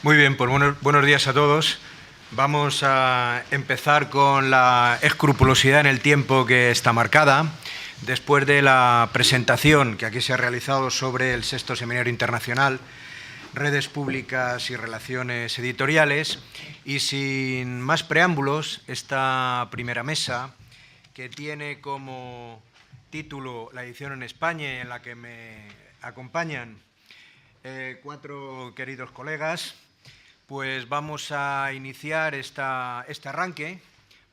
Muy bien, pues buenos días a todos. Vamos a empezar con la escrupulosidad en el tiempo que está marcada, después de la presentación que aquí se ha realizado sobre el sexto Seminario Internacional, Redes Públicas y Relaciones Editoriales, y sin más preámbulos, esta primera mesa, que tiene como título la edición en España, en la que me acompañan cuatro queridos colegas, pues vamos a iniciar este arranque.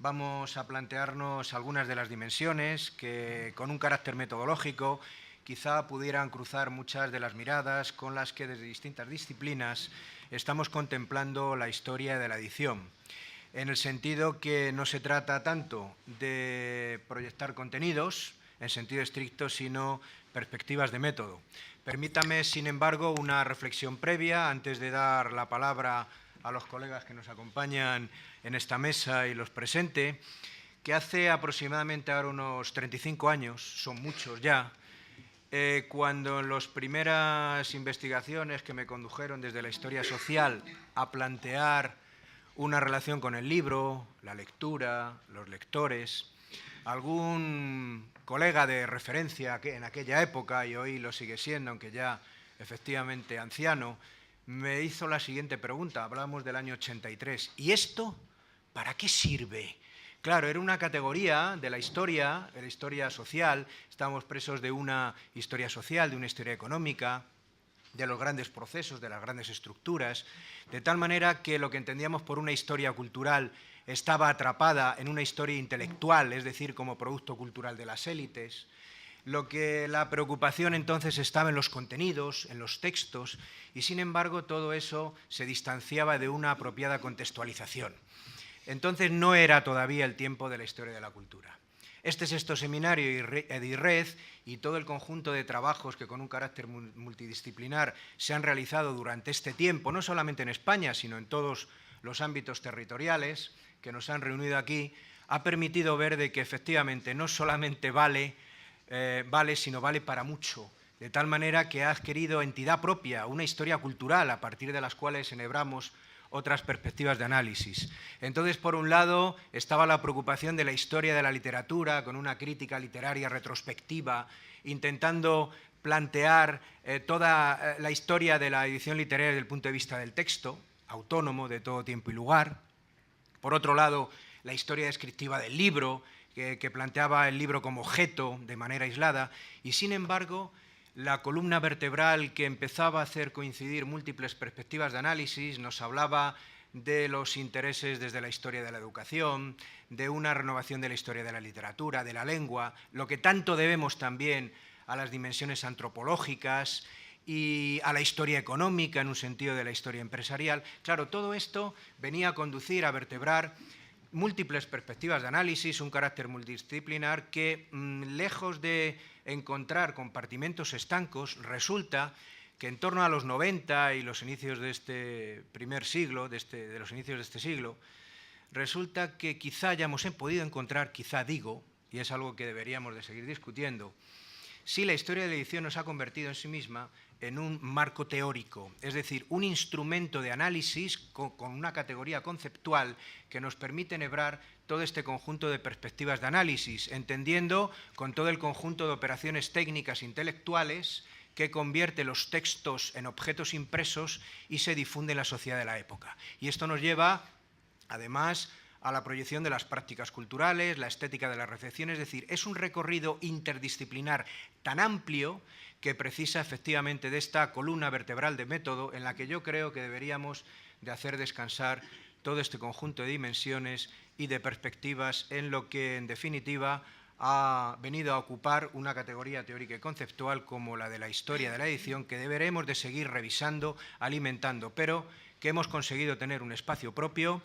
Vamos a plantearnos algunas de las dimensiones que, con un carácter metodológico, quizá pudieran cruzar muchas de las miradas con las que desde distintas disciplinas estamos contemplando la historia de la edición, en el sentido que no se trata tanto de proyectar contenidos en sentido estricto, sino perspectivas de método. Permítame, sin embargo, una reflexión previa antes de dar la palabra a los colegas que nos acompañan en esta mesa y los presente, que hace aproximadamente ahora unos 35 años, son muchos ya, cuando en las primeras investigaciones que me condujeron desde la historia social a plantear una relación con el libro, la lectura, los lectores, algún colega de referencia que en aquella época, y hoy lo sigue siendo, aunque ya efectivamente anciano, me hizo la siguiente pregunta. Hablamos del año 83. ¿Y esto para qué sirve? Claro, era una categoría de la historia social. Estábamos presos de una historia social, de una historia económica, de los grandes procesos, de las grandes estructuras, de tal manera que lo que entendíamos por una historia cultural estaba atrapada en una historia intelectual, es decir, como producto cultural de las élites. La preocupación entonces estaba en los contenidos, en los textos, y sin embargo todo eso se distanciaba de una apropiada contextualización. Entonces no era todavía el tiempo de la historia de la cultura. Este sexto seminario EDIRRED y todo el conjunto de trabajos que con un carácter multidisciplinar se han realizado durante este tiempo, no solamente en España, sino en todos los ámbitos territoriales que nos han reunido aquí, ha permitido ver de que efectivamente no solamente vale, sino vale para mucho, de tal manera que ha adquirido entidad propia, una historia cultural a partir de las cuales enhebramos otras perspectivas de análisis. Entonces, por un lado, estaba la preocupación de la historia de la literatura, con una crítica literaria retrospectiva, intentando plantear toda la historia de la edición literaria desde el punto de vista del texto, autónomo de todo tiempo y lugar. Por otro lado, la historia descriptiva del libro, que planteaba el libro como objeto de manera aislada, y sin embargo, la columna vertebral que empezaba a hacer coincidir múltiples perspectivas de análisis nos hablaba de los intereses desde la historia de la educación, de una renovación de la historia de la literatura, de la lengua, lo que tanto debemos también a las dimensiones antropológicas y a la historia económica, en un sentido de la historia empresarial. Claro, todo esto venía a conducir, a vertebrar múltiples perspectivas de análisis, un carácter multidisciplinar que, lejos de encontrar compartimentos estancos, resulta que en torno a los 90 y los inicios de este primer siglo, de los inicios de este siglo, resulta que quizá hayamos podido encontrar, quizá digo, y es algo que deberíamos de seguir discutiendo, si la historia de la edición nos ha convertido en sí misma en un marco teórico, es decir, un instrumento de análisis con una categoría conceptual que nos permite enhebrar todo este conjunto de perspectivas de análisis, entendiendo con todo el conjunto de operaciones técnicas intelectuales que convierte los textos en objetos impresos y se difunde en la sociedad de la época. Y esto nos lleva, además, a la proyección de las prácticas culturales, la estética de la recepción, es decir, es un recorrido interdisciplinar tan amplio que precisa efectivamente de esta columna vertebral de método en la que yo creo que deberíamos de hacer descansar todo este conjunto de dimensiones y de perspectivas en lo que, en definitiva, ha venido a ocupar una categoría teórica y conceptual como la de la historia de la edición que deberemos de seguir revisando, alimentando, pero que hemos conseguido tener un espacio propio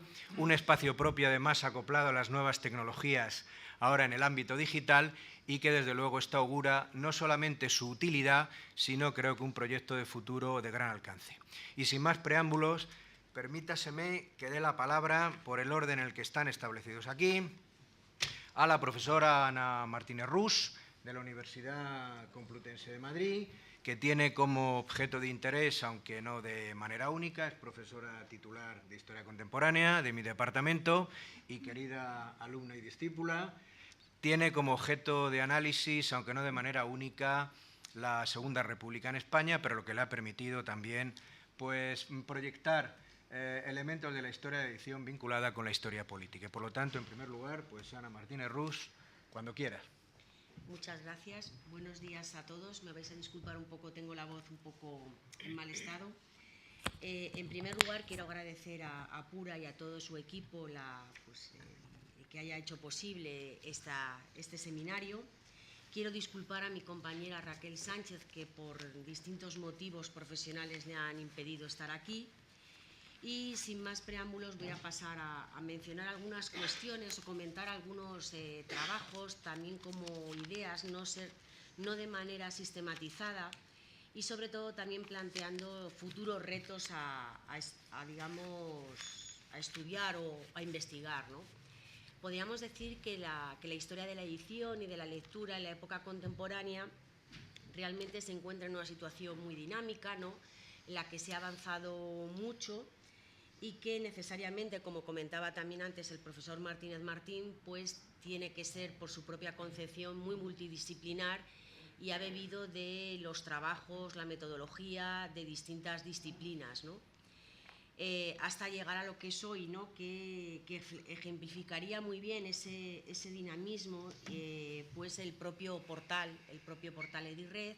además acoplado a las nuevas tecnologías ahora en el ámbito digital y que desde luego esto augura no solamente su utilidad, sino creo que un proyecto de futuro de gran alcance. Y sin más preámbulos, permítaseme que dé la palabra, por el orden en el que están establecidos aquí, a la profesora Ana Martínez Rus, de la Universidad Complutense de Madrid, que tiene como objeto de interés, aunque no de manera única, es profesora titular de Historia Contemporánea de mi departamento y querida alumna y discípula. Tiene como objeto de análisis, aunque no de manera única, la Segunda República en España, pero lo que le ha permitido también pues, proyectar elementos de la historia de edición vinculada con la historia política. Y por lo tanto, en primer lugar, pues Ana Martínez Rus, cuando quieras. Muchas gracias. Buenos días a todos. Me vais a disculpar un poco, tengo la voz un poco en mal estado. En primer lugar, quiero agradecer a Pura y a todo su equipo que haya hecho posible este seminario. Quiero disculpar a mi compañera Raquel Sánchez, que por distintos motivos profesionales me han impedido estar aquí. Y sin más preámbulos voy a pasar a mencionar algunas cuestiones o comentar algunos trabajos, también como ideas, no de manera sistematizada, y sobre todo también planteando futuros retos digamos, a estudiar o a investigar, ¿no? Podríamos decir que la historia de la edición y de la lectura en la época contemporánea realmente se encuentra en una situación muy dinámica, ¿no?, en la que se ha avanzado mucho y que necesariamente, como comentaba también antes el profesor Martínez Martín, pues tiene que ser por su propia concepción muy multidisciplinar y ha bebido de los trabajos, la metodología de distintas disciplinas, ¿no? Hasta llegar a lo que es hoy, ¿no?, que ejemplificaría muy bien ese dinamismo, pues el propio portal Edired,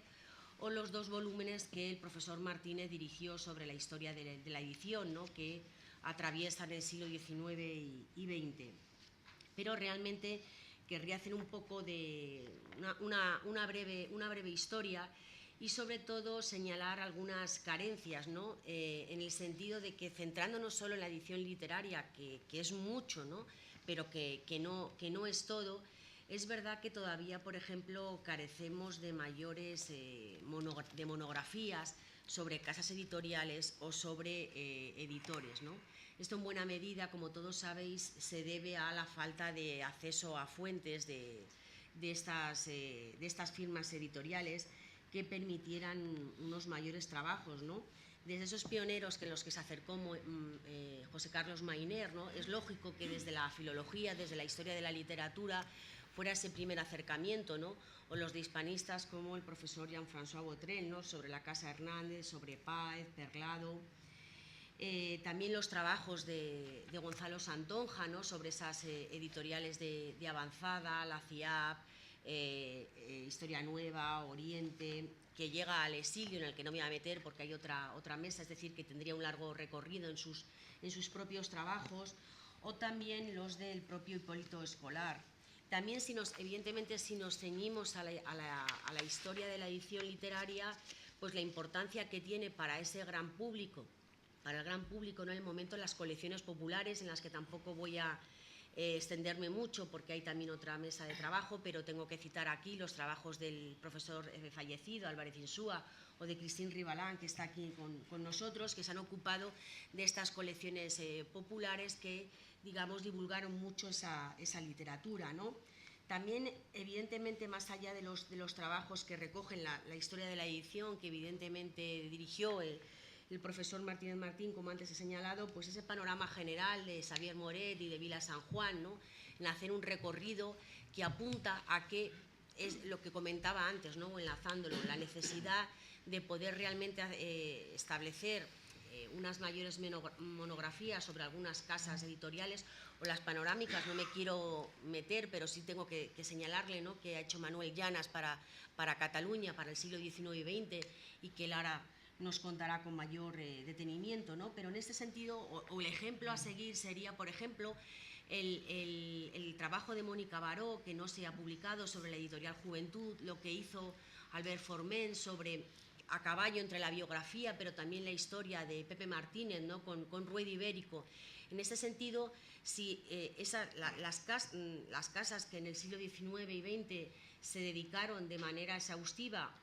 o los dos volúmenes que el profesor Martínez dirigió sobre la historia de la edición, ¿no?, que atraviesan el siglo XIX y XX. Pero realmente querría hacer un poco de una breve historia y sobre todo señalar algunas carencias, ¿no?, en el sentido de que, centrándonos solo en la edición literaria, que es mucho, ¿no?, pero que no es todo, es verdad que todavía, por ejemplo, carecemos de mayores de monografías sobre casas editoriales o sobre editores, ¿no? Esto en buena medida, como todos sabéis, se debe a la falta de acceso a fuentes de estas firmas editoriales que permitieran unos mayores trabajos, ¿no? Desde esos pioneros en los que se acercó José Carlos Mayner, ¿no?, es lógico que desde la filología, desde la historia de la literatura, fuera ese primer acercamiento, ¿no?, o los de hispanistas como el profesor Jean-François Botrel, ¿no?, sobre la Casa Hernández, sobre Páez, Perlado. También los trabajos de Gonzalo Santonja, ¿no?, sobre esas editoriales de avanzada, la CIAP, Historia Nueva, Oriente, que llega al exilio, en el que no me voy a meter porque hay otra mesa, es decir, que tendría un largo recorrido en sus propios trabajos, o también los del propio Hipólito Escolar. También, evidentemente, si nos ceñimos a la historia de la edición literaria, pues la importancia que tiene para ese gran público, ¿no?, en el momento, las colecciones populares, en las que tampoco voy a extenderme mucho porque hay también otra mesa de trabajo, pero tengo que citar aquí los trabajos del profesor fallecido Álvarez Insúa o de Christine Ribalán, que está aquí con nosotros, que se han ocupado de estas colecciones populares que, digamos, divulgaron mucho esa literatura, ¿no? También, evidentemente, más allá de los trabajos que recogen la historia de la edición, que evidentemente dirigió el profesor Martínez Martín, como antes he señalado, pues ese panorama general de Xavier Moret y de Vila San Juan, ¿no?, en hacer un recorrido que apunta a que es lo que comentaba antes, ¿no?, enlazándolo, la necesidad de poder realmente establecer unas mayores monografías sobre algunas casas editoriales, o las panorámicas. No me quiero meter, pero sí tengo que señalarle, ¿no?, que ha hecho Manuel Llanas para Cataluña, para el siglo XIX y XX, y que Lara nos contará con mayor detenimiento, ¿no? Pero en este sentido, o el ejemplo a seguir sería, por ejemplo, el trabajo de Mónica Baró, que no se ha publicado, sobre la editorial Juventud, lo que hizo Albert Forment sobre, a caballo entre la biografía pero también la historia de Pepe Martínez, ¿no?, con Ruedo Ibérico. En este sentido, si las casas que en el siglo XIX y XX se dedicaron de manera exhaustiva,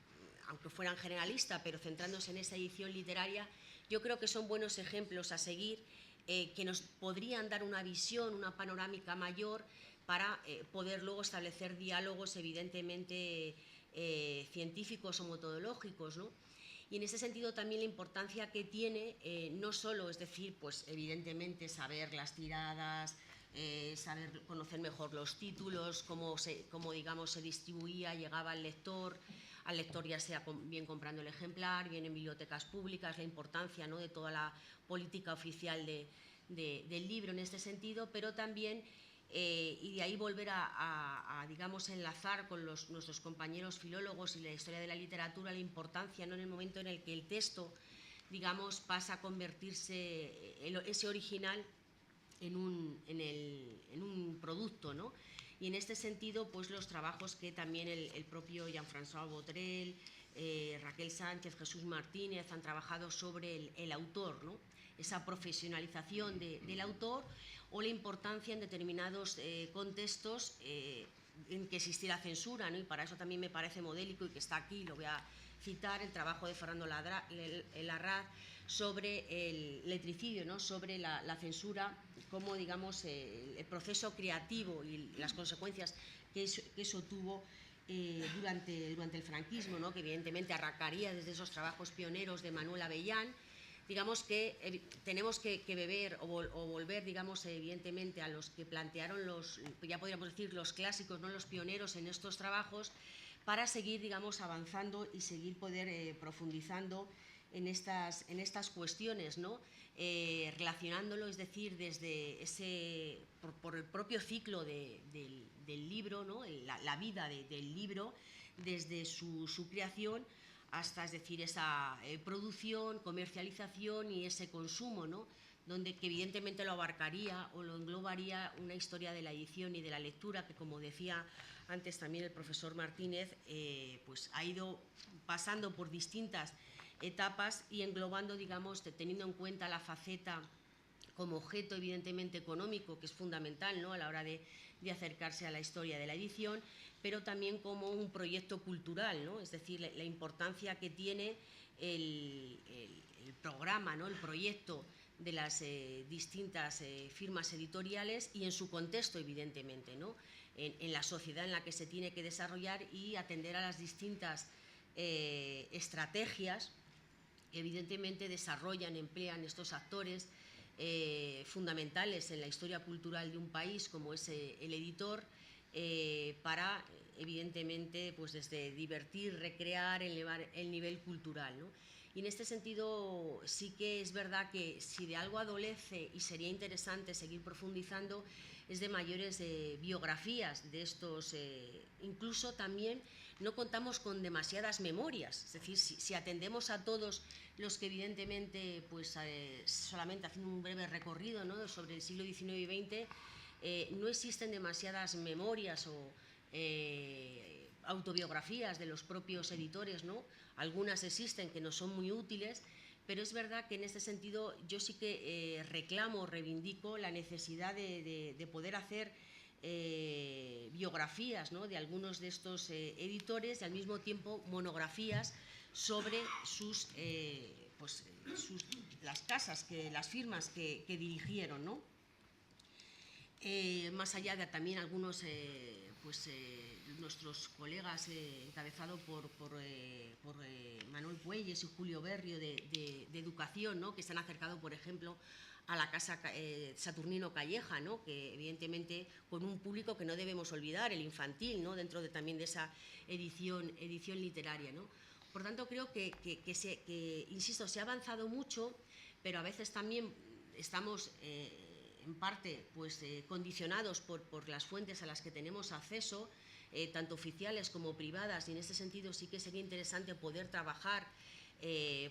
aunque fueran generalistas, pero centrándose en esa edición literaria, yo creo que son buenos ejemplos a seguir, que nos podrían dar una visión, una panorámica mayor, para poder luego establecer diálogos, evidentemente, científicos o metodológicos, ¿no? Y en ese sentido también la importancia que tiene, no solo, es decir, pues evidentemente saber las tiradas, saber conocer mejor los títulos, cómo digamos, se distribuía, llegaba al lector ya sea bien comprando el ejemplar, bien en bibliotecas públicas, la importancia, ¿no?, de toda la política oficial del libro en este sentido, pero también, y de ahí volver a digamos, enlazar con nuestros compañeros filólogos y la historia de la literatura, la importancia, ¿no?, en el momento en el que el texto, digamos, pasa a convertirse, ese original, en un producto, ¿no? Y en este sentido, pues los trabajos que también el propio Jean-François Botrel, Raquel Sánchez, Jesús Martínez han trabajado sobre el autor, ¿no? Esa profesionalización del autor, o la importancia en determinados contextos en que existiera censura, ¿no? Y para eso también me parece modélico, y que está aquí, lo voy a citar, el trabajo de Fernando Larraz sobre el letricidio, ¿no?, sobre la censura, como, digamos, el proceso creativo y las consecuencias que eso tuvo durante el franquismo, ¿no?, que evidentemente arrancaría desde esos trabajos pioneros de Manuel Avellán. Digamos que tenemos que beber o volver, digamos, evidentemente a los que plantearon ya podríamos decir, los clásicos, ¿no?, los pioneros en estos trabajos, para seguir, digamos, avanzando y seguir poder profundizando en estas cuestiones, ¿no? Relacionándolo, es decir, desde por el propio ciclo del libro, ¿no?, la vida del libro, desde su creación hasta, es decir, esa producción, comercialización y ese consumo, ¿no?, donde que evidentemente lo abarcaría o lo englobaría una historia de la edición y de la lectura que, como decía antes también el profesor Martínez, pues ha ido pasando por distintas etapas y englobando, digamos, teniendo en cuenta la faceta como objeto evidentemente económico, que es fundamental, ¿no?, a la hora de acercarse a la historia de la edición, pero también como un proyecto cultural, ¿no?, es decir, la importancia que tiene el programa, ¿no?, el proyecto de las distintas firmas editoriales, y en su contexto, evidentemente, ¿no?, en la sociedad en la que se tiene que desarrollar, y atender a las distintas estrategias que evidentemente desarrollan, emplean estos actores fundamentales en la historia cultural de un país, como es el editor, para, evidentemente, pues desde divertir, recrear, elevar el nivel cultural, ¿no? Y en este sentido sí que es verdad que si de algo adolece, y sería interesante seguir profundizando, es de mayores biografías de estos, incluso también no contamos con demasiadas memorias, es decir, si atendemos a todos los que evidentemente, pues solamente haciendo un breve recorrido, ¿no?, sobre el siglo XIX y XX, no existen demasiadas memorias o autobiografías de los propios editores, ¿no? Algunas existen que nos son muy útiles, pero es verdad que en este sentido yo sí que reclamo, reivindico la necesidad de poder hacer biografías, ¿no?, de algunos de estos editores, y al mismo tiempo monografías sobre las casas, las firmas que dirigieron, ¿no? Más allá de también algunos nuestros colegas encabezado por Manuel Puelles y Julio Berrio de Educación, ¿no?, que se han acercado, por ejemplo, a la Casa Saturnino Calleja, ¿no?, que evidentemente con un público que no debemos olvidar, el infantil, ¿no?, dentro también de esa edición literaria, ¿no? Por tanto, creo que insisto, se ha avanzado mucho, pero a veces también estamos en parte pues, condicionados por las fuentes a las que tenemos acceso, tanto oficiales como privadas, y en este sentido sí que sería interesante poder trabajar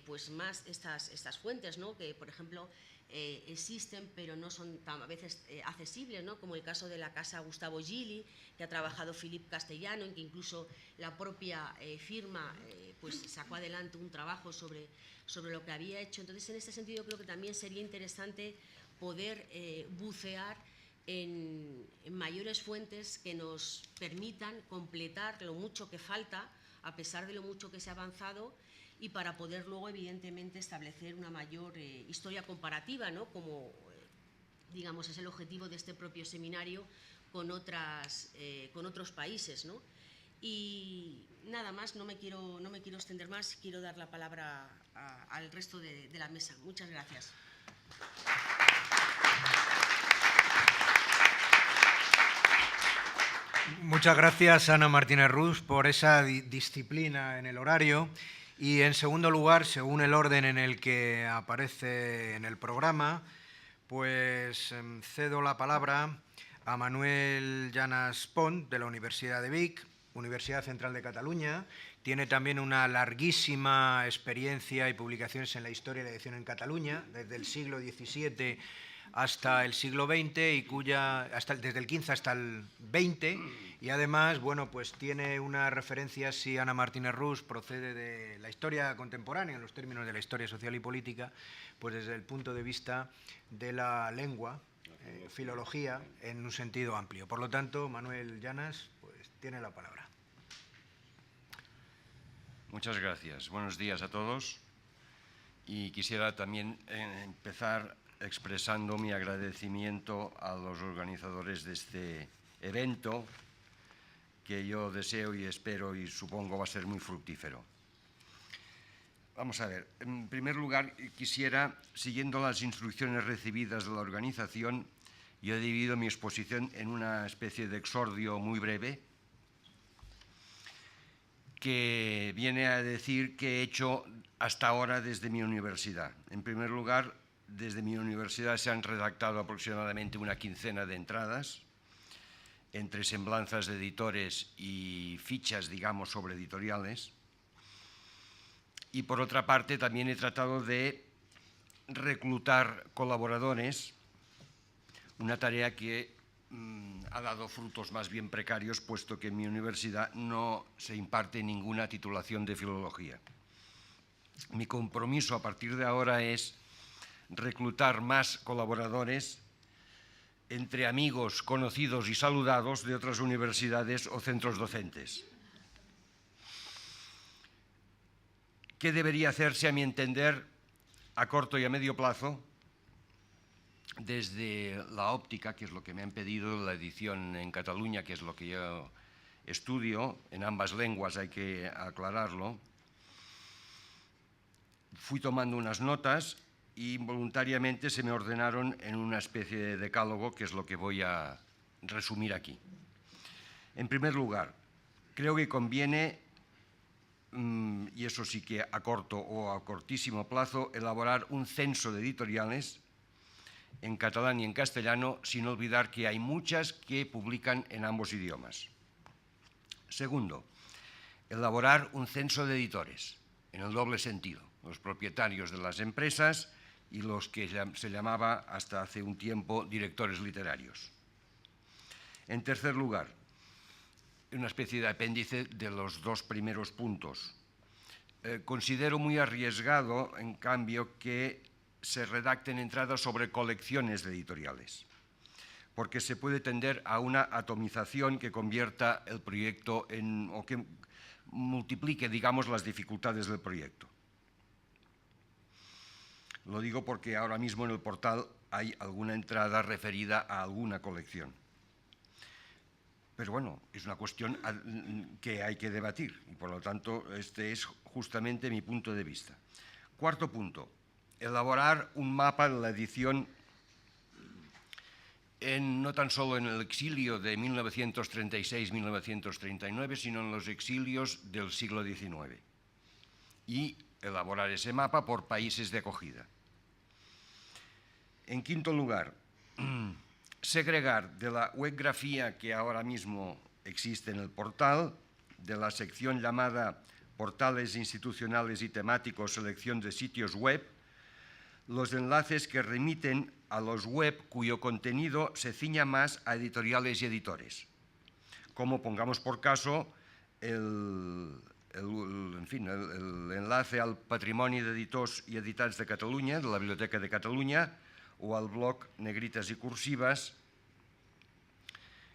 pues más estas fuentes, ¿no?, que por ejemplo existen pero no son a veces accesibles, ¿no?, como el caso de la Casa Gustavo Gili, que ha trabajado Philippe Castellano, en que incluso la propia firma pues sacó adelante un trabajo sobre lo que había hecho. Entonces, en este sentido creo que también sería interesante poder bucear en mayores fuentes que nos permitan completar lo mucho que falta, a pesar de lo mucho que se ha avanzado, y para poder luego, evidentemente, establecer una mayor historia comparativa, ¿no?, como digamos es el objetivo de este propio seminario con otros países, ¿no? Y nada más, no me quiero extender más, quiero dar la palabra al resto de la mesa. Muchas gracias. Muchas gracias, Ana Martínez Rus, por esa disciplina en el horario. Y, en segundo lugar, según el orden en el que aparece en el programa, pues cedo la palabra a Manuel Llanas Pont, de la Universidad de Vic, Universidad Central de Cataluña. Tiene también una larguísima experiencia y publicaciones en la historia de la edición en Cataluña, desde el siglo XVII hasta el siglo XX, y desde el XV hasta el XX, y además, bueno, pues tiene unas referencias, si Ana Martínez Rus procede de la historia contemporánea, en los términos de la historia social y política, pues desde el punto de vista de la lengua, filología, en un sentido amplio. Por lo tanto, Manuel Llanas, pues tiene la palabra. Muchas gracias. Buenos días a todos. Y quisiera también empezar expresando mi agradecimiento a los organizadores de este evento, que yo deseo y espero y supongo va a ser muy fructífero. Vamos a ver, en primer lugar quisiera, siguiendo las instrucciones recibidas de la organización, yo he dividido mi exposición en una especie de exordio muy breve, que viene a decir qué he hecho hasta ahora desde mi universidad. En primer lugar, desde mi universidad se han redactado aproximadamente una quincena de entradas, entre semblanzas de editores y fichas, digamos, sobre editoriales. Y por otra parte, también he tratado de reclutar colaboradores, una tarea que ha dado frutos más bien precarios, puesto que en mi universidad no se imparte ninguna titulación de filología. Mi compromiso a partir de ahora es reclutar más colaboradores entre amigos, conocidos y saludados de otras universidades o centros docentes. ¿Qué debería hacerse, a mi entender, a corto y a medio plazo? Desde la óptica, que es lo que me han pedido, la edición en Cataluña, que es lo que yo estudio, en ambas lenguas hay que aclararlo, fui tomando unas notas y voluntariamente se me ordenaron en una especie de decálogo, que es lo que voy a resumir aquí. En primer lugar, creo que conviene, y eso sí que a corto o a cortísimo plazo, elaborar un censo de editoriales en catalán y en castellano, sin olvidar que hay muchas que publican en ambos idiomas. Segundo, elaborar un censo de editores, en el doble sentido, los propietarios de las empresas y los que se llamaba hasta hace un tiempo directores literarios. En tercer lugar, una especie de apéndice de los dos primeros puntos. Considero muy arriesgado, en cambio, que se redacten entradas sobre colecciones de editoriales, porque se puede tender a una atomización que convierta el proyecto o que multiplique, digamos, las dificultades del proyecto. Lo digo porque ahora mismo en el portal hay alguna entrada referida a alguna colección. Pero bueno, es una cuestión que hay que debatir y por lo tanto este es justamente mi punto de vista. Cuarto punto. Elaborar un mapa de la edición no tan solo en el exilio de 1936-1939, sino en los exilios del siglo XIX. Y elaborar ese mapa por países de acogida. En quinto lugar, segregar de la webgrafía que ahora mismo existe en el portal, de la sección llamada Portales institucionales y temáticos, selección de sitios web, los enlaces que remiten a los web cuyo contenido se ciña más a editoriales y editores, como pongamos por caso el enlace al Patrimoni d'Editors i Editats de Catalunya, de la Biblioteca de Catalunya, o al blog Negritas y Cursivas,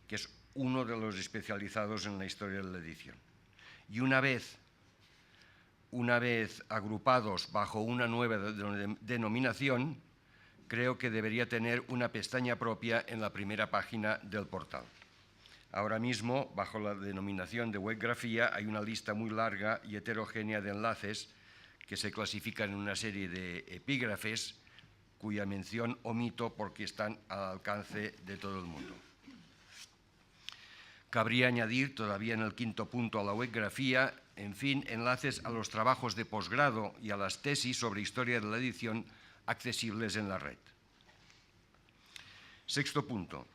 que es uno de los especializados en la historia de la edición. Y una vez agrupados bajo una nueva denominación, creo que debería tener una pestaña propia en la primera página del portal. Ahora mismo, bajo la denominación de webgrafía, hay una lista muy larga y heterogénea de enlaces que se clasifican en una serie de epígrafes cuya mención omito porque están al alcance de todo el mundo. Cabría añadir, todavía en el quinto punto, a la webgrafía, en fin, enlaces a los trabajos de posgrado y a las tesis sobre historia de la edición accesibles en la red. Sexto punto.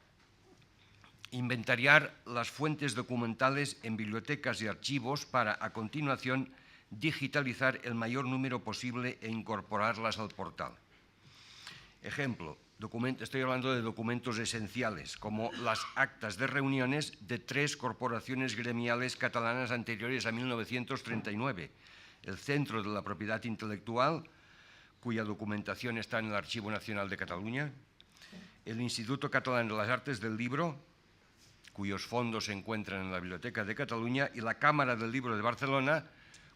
Inventariar las fuentes documentales en bibliotecas y archivos para, a continuación, digitalizar el mayor número posible e incorporarlas al portal. Ejemplo, estoy hablando de documentos esenciales, como las actas de reuniones de 3 corporaciones gremiales catalanas anteriores a 1939, el Centro de la Propiedad Intelectual, cuya documentación está en el Archivo Nacional de Cataluña, el Instituto Catalán de las Artes del Libro, cuyos fondos se encuentran en la Biblioteca de Cataluña, y la Cámara del Libro de Barcelona,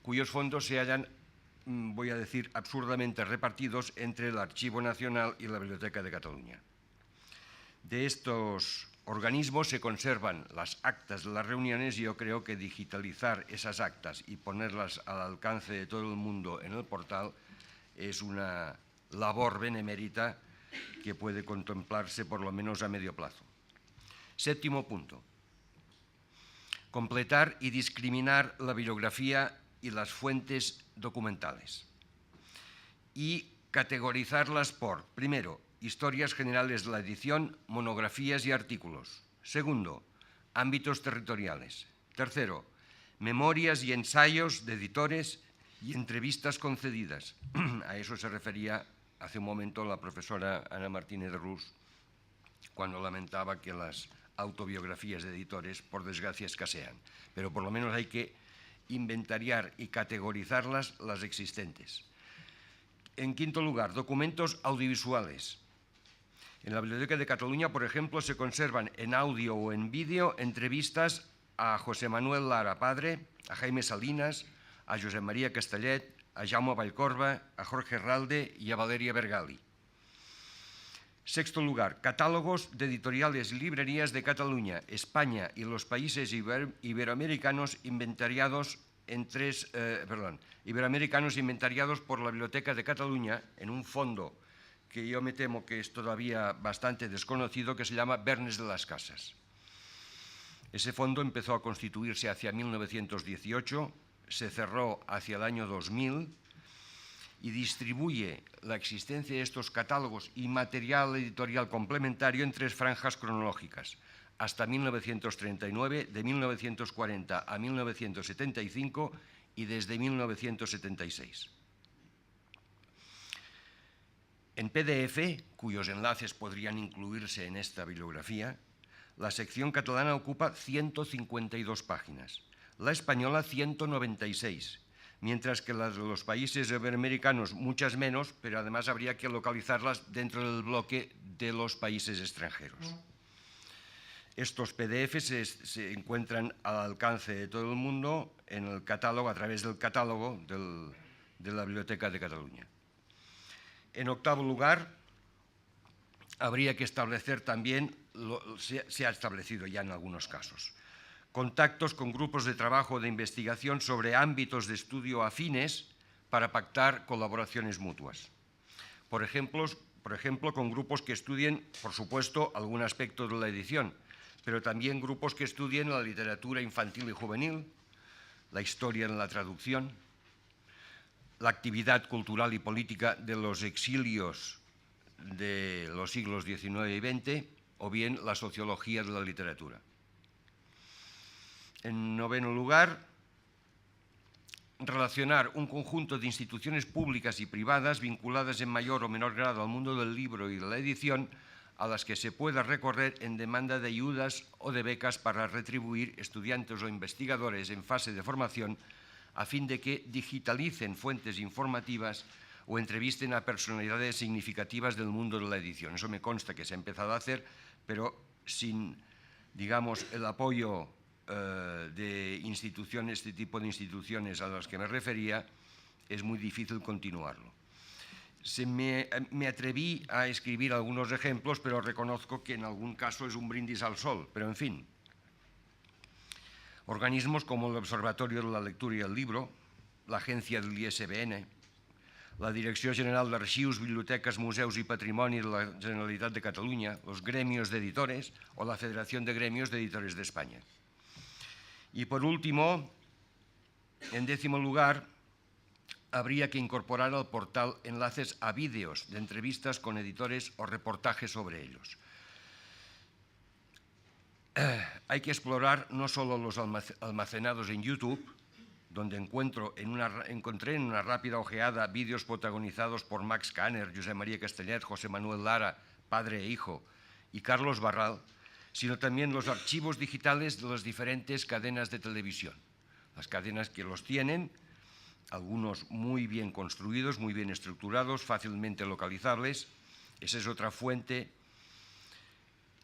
cuyos fondos se hallan, voy a decir, absurdamente repartidos entre el Archivo Nacional y la Biblioteca de Cataluña. De estos organismos se conservan las actas de las reuniones y yo creo que digitalizar esas actas y ponerlas al alcance de todo el mundo en el portal es una labor benemérita que puede contemplarse por lo menos a medio plazo. Séptimo punto. Completar y discriminar la bibliografía y las fuentes documentales. Y categorizarlas por, primero, historias generales de la edición, monografías y artículos. Segundo, ámbitos territoriales. Tercero, memorias y ensayos de editores y entrevistas concedidas. A eso se refería hace un momento la profesora Ana Martínez de Rus cuando lamentaba que las autobiografías de editores, por desgracia, escasean. Pero por lo menos hay que inventariar y categorizarlas las existentes. En quinto lugar, documentos audiovisuales. En la Biblioteca de Cataluña, por ejemplo, se conservan en audio o en vídeo entrevistas a José Manuel Lara padre, a Jaime Salinas, a Josep María Castellet, a Jaume Vallcorba, a Jorge Herralde y a Valeria Bergali. Sexto lugar, catálogos de editoriales y librerías de Cataluña, España y los países iberoamericanos inventariados inventariados por la Biblioteca de Cataluña en un fondo que yo me temo que es todavía bastante desconocido, que se llama Bernes de las Casas. Ese fondo empezó a constituirse hacia 1918, se cerró hacia el año 2000 y distribuye la existencia de estos catálogos y material editorial complementario en 3 franjas cronológicas, hasta 1939, de 1940 a 1975 y desde 1976. En PDF, cuyos enlaces podrían incluirse en esta bibliografía, la sección catalana ocupa 152 páginas, la española 196, mientras que las de los países iberoamericanos muchas menos, pero además habría que localizarlas dentro del bloque de los países extranjeros. Estos PDFs se encuentran al alcance de todo el mundo en el catálogo, a través del catálogo de la Biblioteca de Cataluña. En octavo lugar, habría que establecer también, se ha establecido ya en algunos casos, contactos con grupos de trabajo o de investigación sobre ámbitos de estudio afines para pactar colaboraciones mutuas. Por ejemplo, con grupos que estudien, por supuesto, algún aspecto de la edición, pero también grupos que estudien la literatura infantil y juvenil, la historia en la traducción, la actividad cultural y política de los exilios de los siglos XIX y XX, o bien la sociología de la literatura. En noveno lugar, relacionar un conjunto de instituciones públicas y privadas vinculadas en mayor o menor grado al mundo del libro y de la edición, a las que se pueda recorrer en demanda de ayudas o de becas para retribuir estudiantes o investigadores en fase de formación, a fin de que digitalicen fuentes informativas o entrevisten a personalidades significativas del mundo de la edición. Eso me consta que se ha empezado a hacer, pero sin, digamos, el apoyo de instituciones, este tipo de instituciones a las que me refería, es muy difícil continuarlo. Me atreví a escribir algunos ejemplos, pero reconozco que en algún caso es un brindis al sol. Pero, en fin, Organismos como el Observatorio de la Lectura y el Libro, l'Agència de l'ISBN, la Direcció General d'Arxius, Biblioteques, Museus y Patrimoni de la Generalitat de Catalunya, los gremios de editores o la Federación de Gremios de Editores de España. Y por último, en 10º lugar, habría que incorporar al portal enlaces a vídeos de entrevistas con editores o reportajes sobre ellos. Hay que explorar no solo los almacenados en YouTube, donde encontré en una rápida ojeada vídeos protagonizados por Max Kanner, Josep María Castellet, José Manuel Lara, padre e hijo, y Carlos Barral, sino también los archivos digitales de las diferentes cadenas de televisión. Las cadenas que los tienen, algunos muy bien construidos, muy bien estructurados, fácilmente localizables. Esa es otra fuente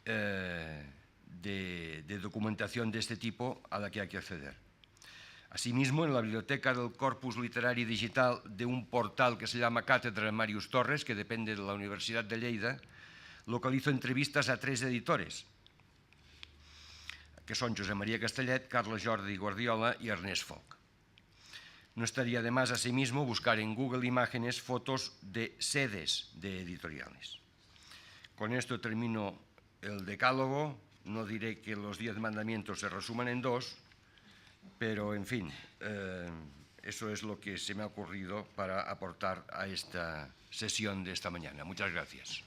de documentación de este tipo a la que hay que acceder. Asimismo, en la biblioteca del Corpus Literari Digital de un portal que se llama Cátedra Màrius Torres, que depende de la Universidad de Lleida, localizo entrevistas a 3 editores, que son Josep María Castellet, Carlos Jordi Guardiola y Ernest Foc. No estaría de más, asimismo, buscar en Google Imágenes fotos de sedes de editoriales. Con esto termino el decálogo. No diré que los 10 mandamientos se resuman en 2, pero, en fin, eso es lo que se me ha ocurrido para aportar a esta sesión de esta mañana. Muchas gracias.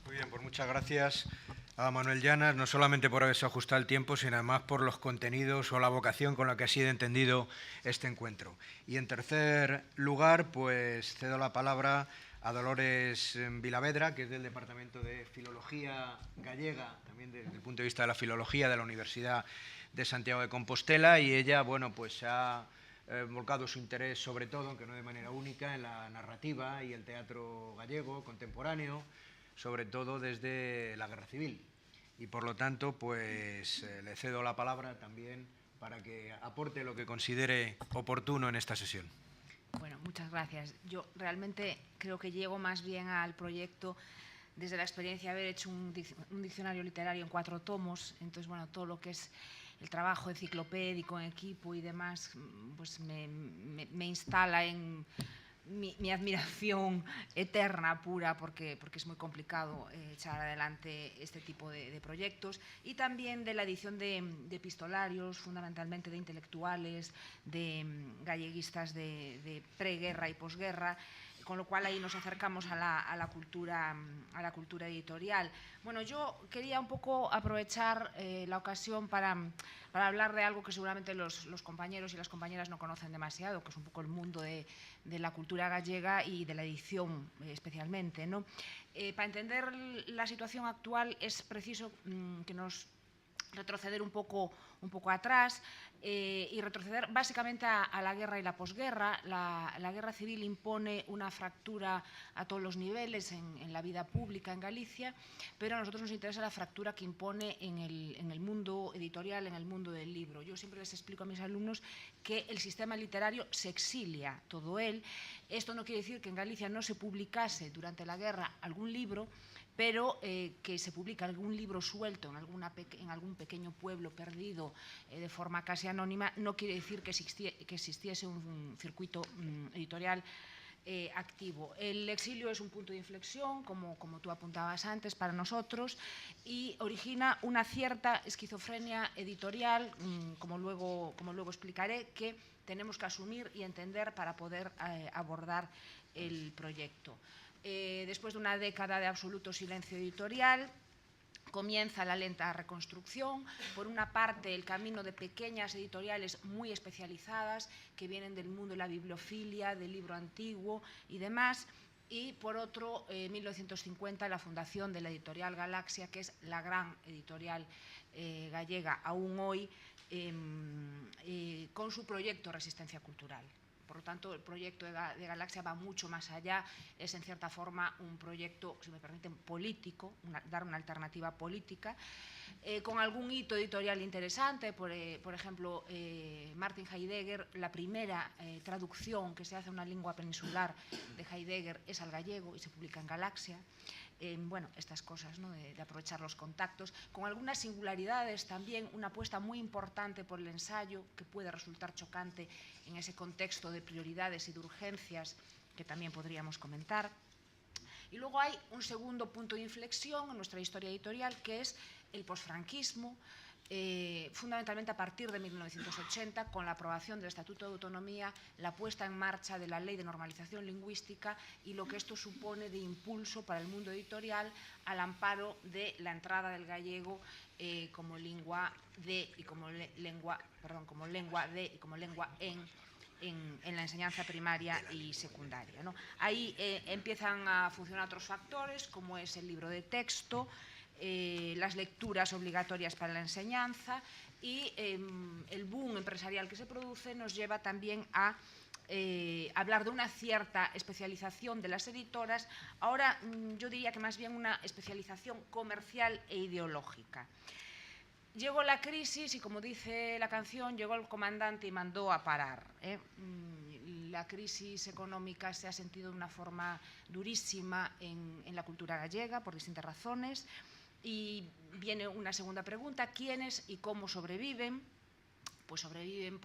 Muy bien, pues muchas gracias a Manuel Llanas, no solamente por haberse ajustado el tiempo, sino además por los contenidos o la vocación con la que ha sido entendido este encuentro. Y en tercer lugar, pues cedo la palabra a Dolores Vilavedra, que es del Departamento de Filología Gallega, también desde el punto de vista de la filología de la Universidad de Santiago de Compostela, y ella, bueno, pues ha volcado su interés sobre todo, aunque no de manera única, en la narrativa y el teatro gallego contemporáneo, sobre todo desde la Guerra Civil. Y por lo tanto, pues le cedo la palabra también para que aporte lo que considere oportuno en esta sesión. Bueno, muchas gracias. Yo realmente creo que llego más bien al proyecto desde la experiencia de haber hecho un diccionario literario en 4 tomos. Entonces, bueno, todo lo que es el trabajo enciclopédico en equipo y demás, pues me instala en mi admiración eterna, pura, porque es muy complicado echar adelante este tipo de proyectos, y también de la edición de epistolarios, fundamentalmente de intelectuales, de galleguistas de preguerra y posguerra, con lo cual ahí nos acercamos a la cultura editorial. Bueno, yo quería un poco aprovechar la ocasión para hablar de algo que seguramente los compañeros y las compañeras no conocen demasiado, que es un poco el mundo de la cultura gallega y de la edición especialmente, ¿no? Para entender la situación actual es preciso que nos retroceder un poco atrás y retroceder básicamente a la guerra y la posguerra. La guerra civil impone una fractura a todos los niveles en la vida pública en Galicia, pero a nosotros nos interesa la fractura que impone en el mundo editorial, en el mundo del libro. Yo siempre les explico a mis alumnos que el sistema literario se exilia, todo él. Esto no quiere decir que en Galicia no se publicase durante la guerra algún libro, pero que se publica algún libro suelto en algún pequeño pueblo perdido de forma casi anónima, no quiere decir que existiese un circuito editorial activo. El exilio es un punto de inflexión, como tú apuntabas antes, para nosotros, y origina una cierta esquizofrenia editorial, como luego explicaré, que tenemos que asumir y entender para poder abordar el proyecto. Después de una década de absoluto silencio editorial, comienza la lenta reconstrucción. Por una parte, el camino de pequeñas editoriales muy especializadas que vienen del mundo de la bibliofilia, del libro antiguo y demás. Y por otro, 1950, la fundación de la editorial Galaxia, que es la gran editorial gallega aún hoy, con su proyecto Resistencia Cultural. Por lo tanto, el proyecto de Galaxia va mucho más allá, es en cierta forma un proyecto, si me permiten, político, dar una alternativa política, con algún hito editorial interesante. Por ejemplo, Martin Heidegger, la primera traducción que se hace a una lengua peninsular de Heidegger es al gallego y se publica en Galaxia. bueno, estas cosas, ¿no? de aprovechar los contactos, con algunas singularidades también, una apuesta muy importante por el ensayo, que puede resultar chocante en ese contexto de prioridades y de urgencias, que también podríamos comentar. Y luego hay un segundo punto de inflexión en nuestra historia editorial, que es el posfranquismo, fundamentalmente a partir de 1980, con la aprobación del Estatuto de Autonomía, la puesta en marcha de la Ley de Normalización Lingüística y lo que esto supone de impulso para el mundo editorial al amparo de la entrada del gallego como lengua de y como lengua en la enseñanza primaria y secundaria, ¿no? Ahí empiezan a funcionar otros factores, como es el libro de texto, las lecturas obligatorias para la enseñanza y el boom empresarial que se produce nos lleva también a hablar de una cierta especialización de las editoras, ahora yo diría que más bien una especialización comercial e ideológica. Llegó la crisis y, como dice la canción, llegó el comandante y mandó a parar. La crisis económica se ha sentido de una forma durísima en la cultura gallega por distintas razones. Y viene una segunda pregunta: ¿quiénes y cómo sobreviven? Pues sobreviven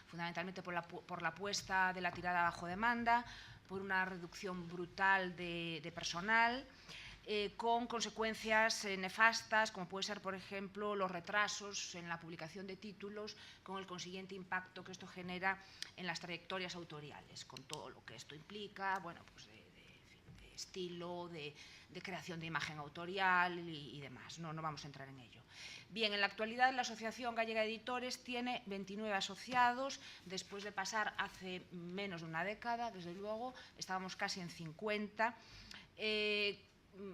fundamentalmente por la apuesta de la tirada bajo demanda, por una reducción brutal de personal, con consecuencias nefastas, como puede ser, por ejemplo, los retrasos en la publicación de títulos, con el consiguiente impacto que esto genera en las trayectorias autoriales, con todo lo que esto implica, bueno, pues de estilo, de creación de imagen autorial y demás. No vamos a entrar en ello. Bien, en la actualidad la Asociación Gallega de Editores tiene 29 asociados, después de pasar hace menos de una década, desde luego, estábamos casi en 50.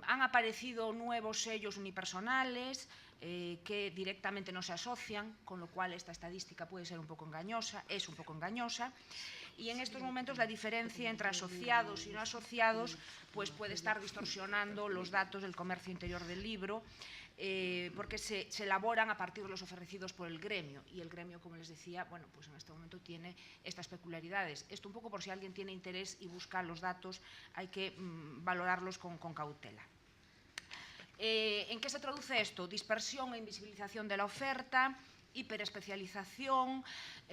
Han aparecido nuevos sellos unipersonales que directamente no se asocian, con lo cual esta estadística puede ser un poco engañosa, es un poco engañosa. Y en estos momentos la diferencia entre asociados y no asociados pues puede estar distorsionando los datos del comercio interior del libro, porque se elaboran a partir de los ofrecidos por el gremio, y el gremio, como les decía, bueno, pues en este momento tiene estas peculiaridades. Esto un poco por si alguien tiene interés y busca los datos, hay que valorarlos con cautela. ¿En qué se traduce esto? Dispersión e invisibilización de la oferta, hiperespecialización,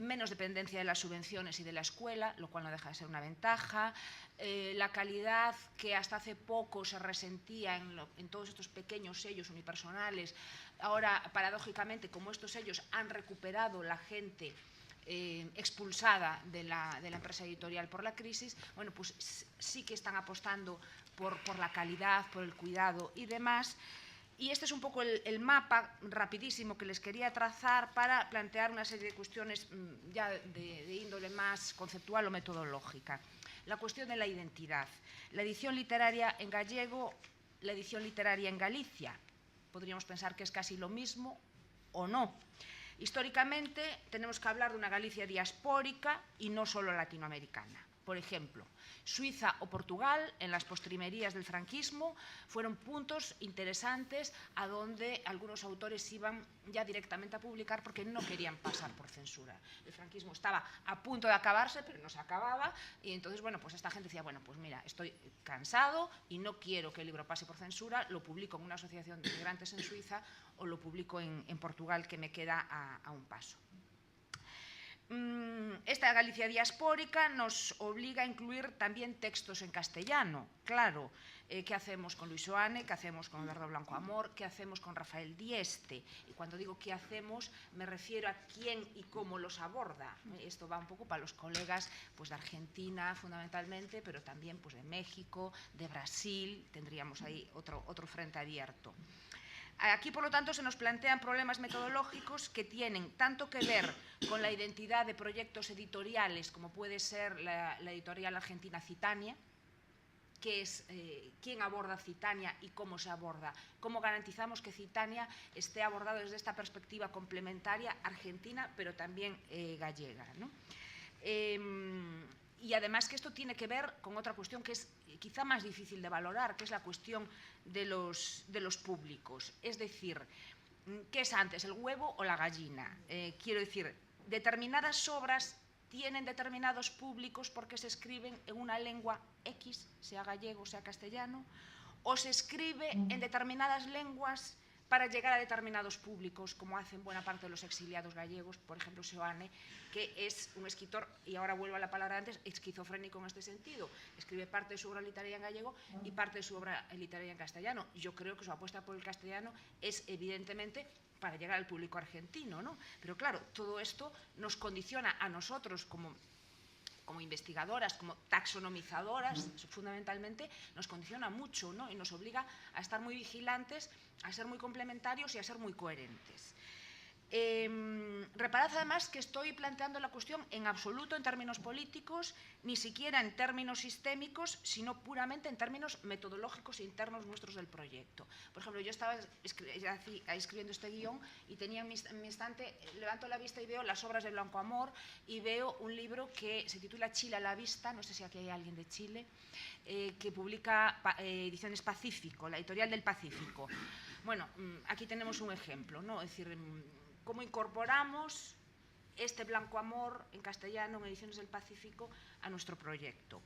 menos dependencia de las subvenciones y de la escuela, lo cual no deja de ser una ventaja, la calidad que hasta hace poco se resentía en todos estos pequeños sellos unipersonales, ahora paradójicamente, como estos sellos han recuperado la gente expulsada de la empresa editorial por la crisis, bueno, pues sí que están apostando por la calidad, por el cuidado y demás. Y este es un poco el mapa rapidísimo que les quería trazar para plantear una serie de cuestiones ya de índole más conceptual o metodológica. La cuestión de la identidad. La edición literaria en gallego, la edición literaria en Galicia. Podríamos pensar que es casi lo mismo o no. Históricamente tenemos que hablar de una Galicia diaspórica y no solo latinoamericana. Por ejemplo, Suiza o Portugal, en las postrimerías del franquismo, fueron puntos interesantes a donde algunos autores iban ya directamente a publicar porque no querían pasar por censura. El franquismo estaba a punto de acabarse, pero no se acababa, y entonces, bueno, pues esta gente decía, bueno, pues mira, estoy cansado y no quiero que el libro pase por censura, lo publico en una asociación de migrantes en Suiza o lo publico en Portugal, que me queda a un paso. Esta Galicia diaspórica nos obliga a incluir también textos en castellano. Claro, ¿qué hacemos con Luis Oane? ¿Qué hacemos con Eduardo Blanco Amor? ¿Qué hacemos con Rafael Dieste? Y cuando digo qué hacemos, me refiero a quién y cómo los aborda. Esto va un poco para los colegas pues, de Argentina fundamentalmente, pero también pues, de México, de Brasil. Tendríamos ahí otro frente abierto. Aquí, por lo tanto, se nos plantean problemas metodológicos que tienen tanto que ver con la identidad de proyectos editoriales, como puede ser la editorial argentina Citania, que es quién aborda Citania y cómo se aborda, cómo garantizamos que Citania esté abordado desde esta perspectiva complementaria argentina, pero también gallega, ¿no? Y además que esto tiene que ver con otra cuestión que es quizá más difícil de valorar, que es la cuestión de los públicos. Es decir, ¿qué es antes, el huevo o la gallina? Quiero decir, determinadas obras tienen determinados públicos porque se escriben en una lengua X, sea gallego, sea castellano, o se escribe en determinadas lenguas para llegar a determinados públicos, como hacen buena parte de los exiliados gallegos, por ejemplo, Seoane, que es un escritor, y ahora vuelvo a la palabra antes, esquizofrénico en este sentido. Escribe parte de su obra literaria en gallego y parte de su obra literaria en castellano. Yo creo que su apuesta por el castellano es, evidentemente, para llegar al público argentino, ¿no? Pero claro, todo esto nos condiciona a nosotros como investigadoras, como taxonomizadoras, fundamentalmente, nos condiciona mucho, ¿no? Y nos obliga a estar muy vigilantes, a ser muy complementarios y a ser muy coherentes. Reparad además que estoy planteando la cuestión en absoluto en términos políticos, ni siquiera en términos sistémicos, sino puramente en términos metodológicos internos nuestros del proyecto. Por ejemplo, yo estaba escribiendo este guión y tenía en mi estante, levanto la vista y veo las obras de Blanco Amor y veo un libro que se titula Chile a la vista, no sé si aquí hay alguien de Chile, que publica Ediciones Pacífico, la editorial del Pacífico. Bueno, aquí tenemos un ejemplo, ¿no? Es decir, cómo incorporamos este Blanco Amor en castellano, en Ediciones del Pacífico, a nuestro proyecto.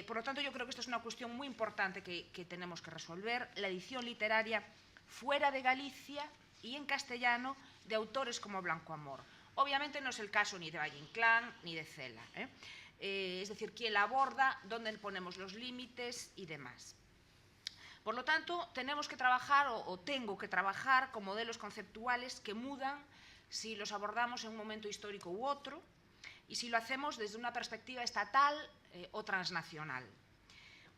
Por lo tanto, yo creo que esto es una cuestión muy importante que tenemos que resolver, la edición literaria fuera de Galicia y en castellano de autores como Blanco Amor. Obviamente no es el caso ni de Valle Inclán ni de Cela, es decir, quién la aborda, dónde ponemos los límites y demás. Por lo tanto, tenemos que trabajar, o tengo que trabajar, con modelos conceptuales que mudan si los abordamos en un momento histórico u otro y si lo hacemos desde una perspectiva estatal o transnacional.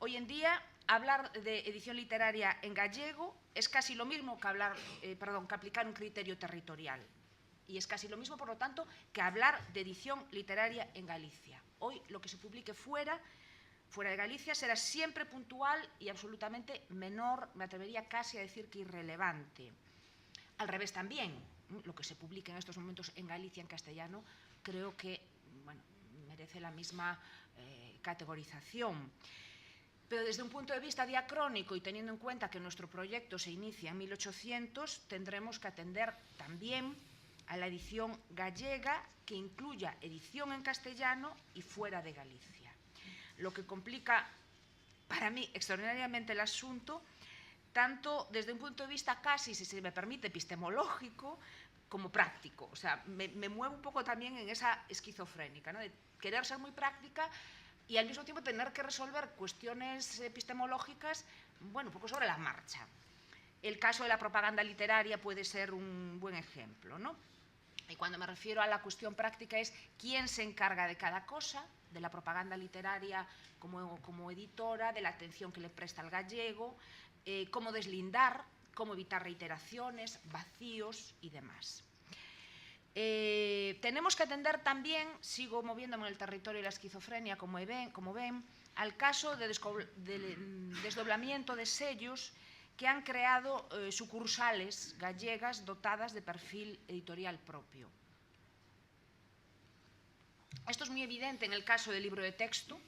Hoy en día, hablar de edición literaria en gallego es casi lo mismo que aplicar un criterio territorial. Y es casi lo mismo, por lo tanto, que hablar de edición literaria en Galicia. Hoy, lo que se publique fuera de Galicia será siempre puntual y absolutamente menor, me atrevería casi a decir que irrelevante. Al revés también, lo que se publique en estos momentos en Galicia en castellano creo que merece la misma categorización. Pero desde un punto de vista diacrónico y teniendo en cuenta que nuestro proyecto se inicia en 1800, tendremos que atender también a la edición gallega que incluya edición en castellano y fuera de Galicia. Lo que complica para mí extraordinariamente el asunto, tanto desde un punto de vista casi, si se me permite, epistemológico, como práctico. O sea, me muevo un poco también en esa esquizofrénica, ¿no? De querer ser muy práctica y al mismo tiempo tener que resolver cuestiones epistemológicas, un poco sobre la marcha. El caso de la propaganda literaria puede ser un buen ejemplo, ¿no? Y cuando me refiero a la cuestión práctica es quién se encarga de cada cosa, de la propaganda literaria como editora, de la atención que le presta al gallego, cómo deslindar, cómo evitar reiteraciones, vacíos y demás. Tenemos que atender también, sigo moviéndome en el territorio de la esquizofrenia, como ven, al caso de desdoblamiento de sellos que han creado sucursales gallegas dotadas de perfil editorial propio. Esto es muy evidente en el caso del libro de texto.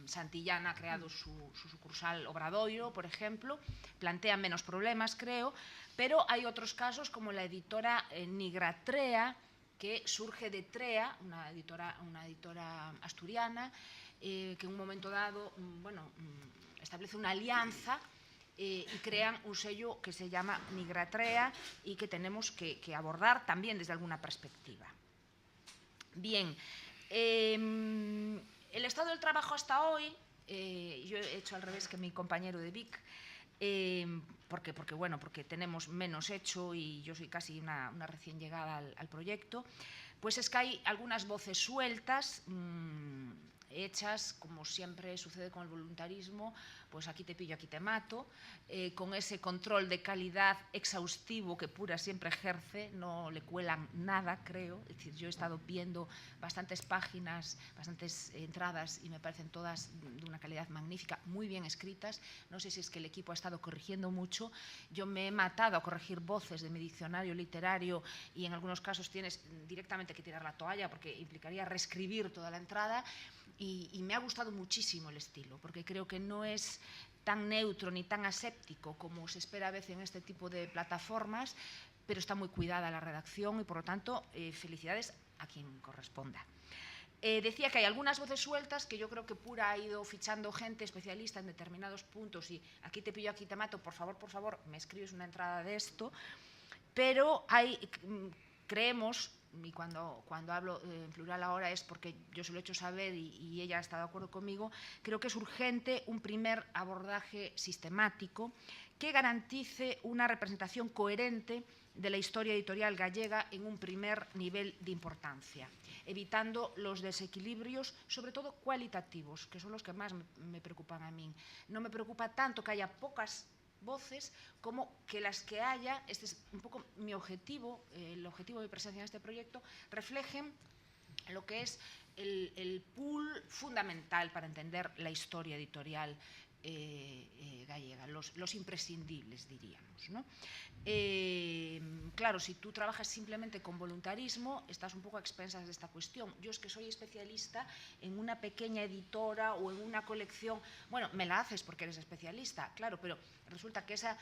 Santillana ha creado su sucursal Obradoiro, por ejemplo, plantea menos problemas, creo, pero hay otros casos como la editora Nigratrea, que surge de Trea, una editora asturiana, que en un momento dado establece una alianza y crean un sello que se llama Nigratrea y que tenemos que abordar también desde alguna perspectiva. Bien, el estado del trabajo hasta hoy, yo he hecho al revés que mi compañero de Vic, porque tenemos menos hecho y yo soy casi una recién llegada al proyecto, pues es que hay algunas voces sueltas, hechas, como siempre sucede con el voluntarismo, pues aquí te pillo, aquí te mato, con ese control de calidad exhaustivo que Pura siempre ejerce, no le cuelan nada, creo. Es decir, yo he estado viendo bastantes páginas, bastantes entradas y me parecen todas de una calidad magnífica, muy bien escritas. No sé si es que el equipo ha estado corrigiendo mucho. Yo me he matado a corregir voces de mi diccionario literario y en algunos casos tienes directamente que tirar la toalla porque implicaría reescribir toda la entrada. Y me ha gustado muchísimo el estilo, porque creo que no es tan neutro ni tan aséptico como se espera a veces en este tipo de plataformas, pero está muy cuidada la redacción y, por lo tanto, felicidades a quien corresponda. Decía que hay algunas voces sueltas que yo creo que Pura ha ido fichando gente especialista en determinados puntos y aquí te pillo, aquí te mato, por favor, me escribes una entrada de esto, pero creemos, y cuando hablo en plural ahora es porque yo se lo he hecho saber y ella ha estado de acuerdo conmigo, creo que es urgente un primer abordaje sistemático que garantice una representación coherente de la historia editorial gallega en un primer nivel de importancia, evitando los desequilibrios, sobre todo cualitativos, que son los que más me preocupan a mí. No me preocupa tanto que haya pocas voces como que las que haya, este es un poco mi objetivo, el objetivo de mi presencia en este proyecto, reflejen lo que es el pool fundamental para entender la historia editorial gallega, los imprescindibles, diríamos, ¿no? Claro, si tú trabajas simplemente con voluntarismo, estás un poco a expensas de esta cuestión. Yo es que soy especialista en una pequeña editora o en una colección. Bueno, me la haces porque eres especialista, claro, pero resulta que esa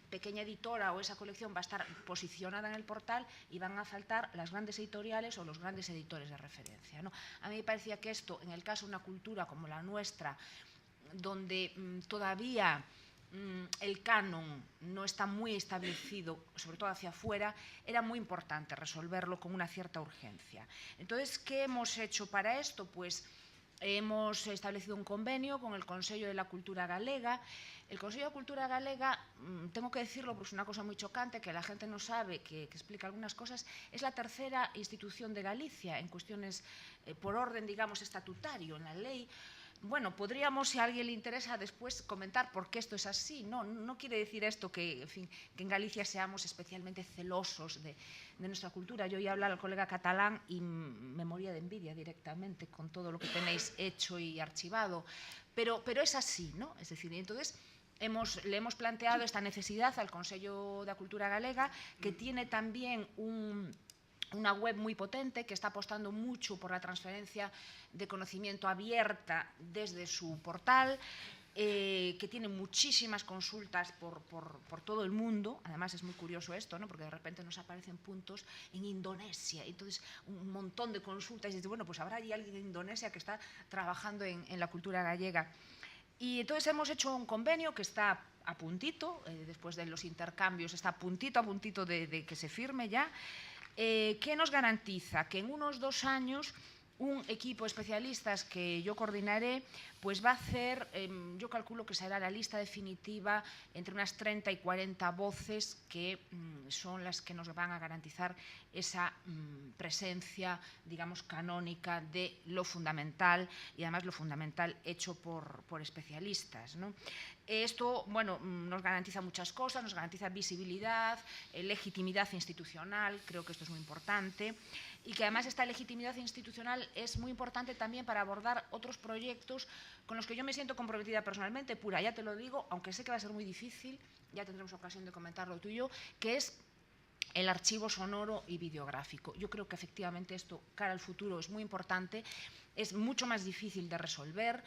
pequeña editora o esa colección va a estar posicionada en el portal y van a faltar las grandes editoriales o los grandes editores de referencia, ¿no? A mí me parecía que esto, en el caso de una cultura como la nuestra, donde todavía el canon no está muy establecido, sobre todo hacia afuera, era muy importante resolverlo con una cierta urgencia. Entonces, ¿qué hemos hecho para esto? Pues hemos establecido un convenio con el Consello de la Cultura Galega. El Consello de la Cultura Galega, tengo que decirlo porque es una cosa muy chocante, que la gente no sabe, que explica algunas cosas, es la tercera institución de Galicia en cuestiones, por orden, digamos, estatutario, en la ley. Bueno, podríamos, si a alguien le interesa, después comentar por qué esto es así. No quiere decir esto que, en fin, que en Galicia seamos especialmente celosos de nuestra cultura. Yo oí hablar al colega catalán y me moría de envidia directamente con todo lo que tenéis hecho y archivado. Pero es así, ¿no? Es decir, entonces le hemos planteado esta necesidad al Consello da Cultura Galega, que tiene también una web muy potente que está apostando mucho por la transferencia de conocimiento abierta desde su portal, que tiene muchísimas consultas por todo el mundo. Además es muy curioso esto, ¿no? Porque de repente nos aparecen puntos en Indonesia, entonces un montón de consultas y dices, bueno, pues habrá allí alguien en Indonesia que está trabajando en la cultura gallega. Y entonces hemos hecho un convenio que está a puntito, después de los intercambios, está a puntito de que se firme ya, que nos garantiza que en unos 2 años un equipo de especialistas que yo coordinaré pues va a hacer, yo calculo que será la lista definitiva entre unas 30 y 40 voces que son las que nos van a garantizar esa presencia, digamos, canónica de lo fundamental y además lo fundamental hecho por especialistas, ¿no? Esto, bueno, nos garantiza muchas cosas, nos garantiza visibilidad, legitimidad institucional, creo que esto es muy importante, y que además esta legitimidad institucional es muy importante también para abordar otros proyectos con los que yo me siento comprometida personalmente, Pura, ya te lo digo, aunque sé que va a ser muy difícil, ya tendremos ocasión de comentarlo tú y yo, que es el archivo sonoro y videográfico. Yo creo que efectivamente esto, cara al futuro, es muy importante, es mucho más difícil de resolver,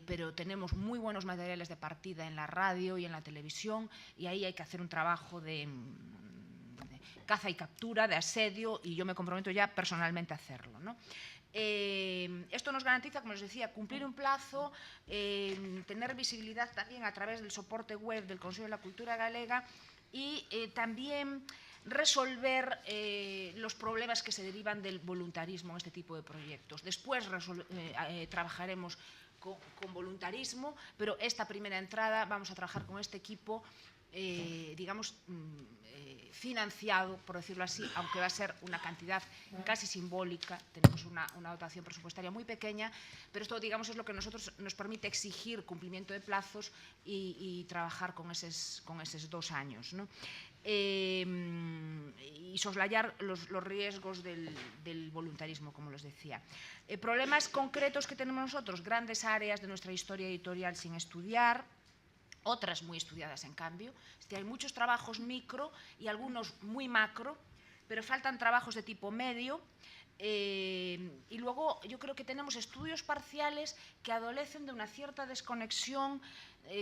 pero tenemos muy buenos materiales de partida en la radio y en la televisión, y ahí hay que hacer un trabajo de caza y captura, de asedio, y yo me comprometo ya personalmente a hacerlo, ¿no? Esto nos garantiza, como os decía, cumplir un plazo, tener visibilidad también a través del soporte web del Consello de la Cultura Galega y también resolver los problemas que se derivan del voluntarismo en este tipo de proyectos. Después trabajaremos con voluntarismo, pero esta primera entrada vamos a trabajar con este equipo, digamos, financiado, por decirlo así, aunque va a ser una cantidad casi simbólica. Tenemos una dotación presupuestaria muy pequeña, pero esto, digamos, es lo que nos permite exigir cumplimiento de plazos y trabajar con esos 2 años, ¿no? Y soslayar los riesgos del voluntarismo, como les decía. Problemas concretos que tenemos nosotros, grandes áreas de nuestra historia editorial sin estudiar, otras muy estudiadas en cambio. Hay muchos trabajos micro y algunos muy macro, pero faltan trabajos de tipo medio. Y luego yo creo que tenemos estudios parciales que adolecen de una cierta desconexión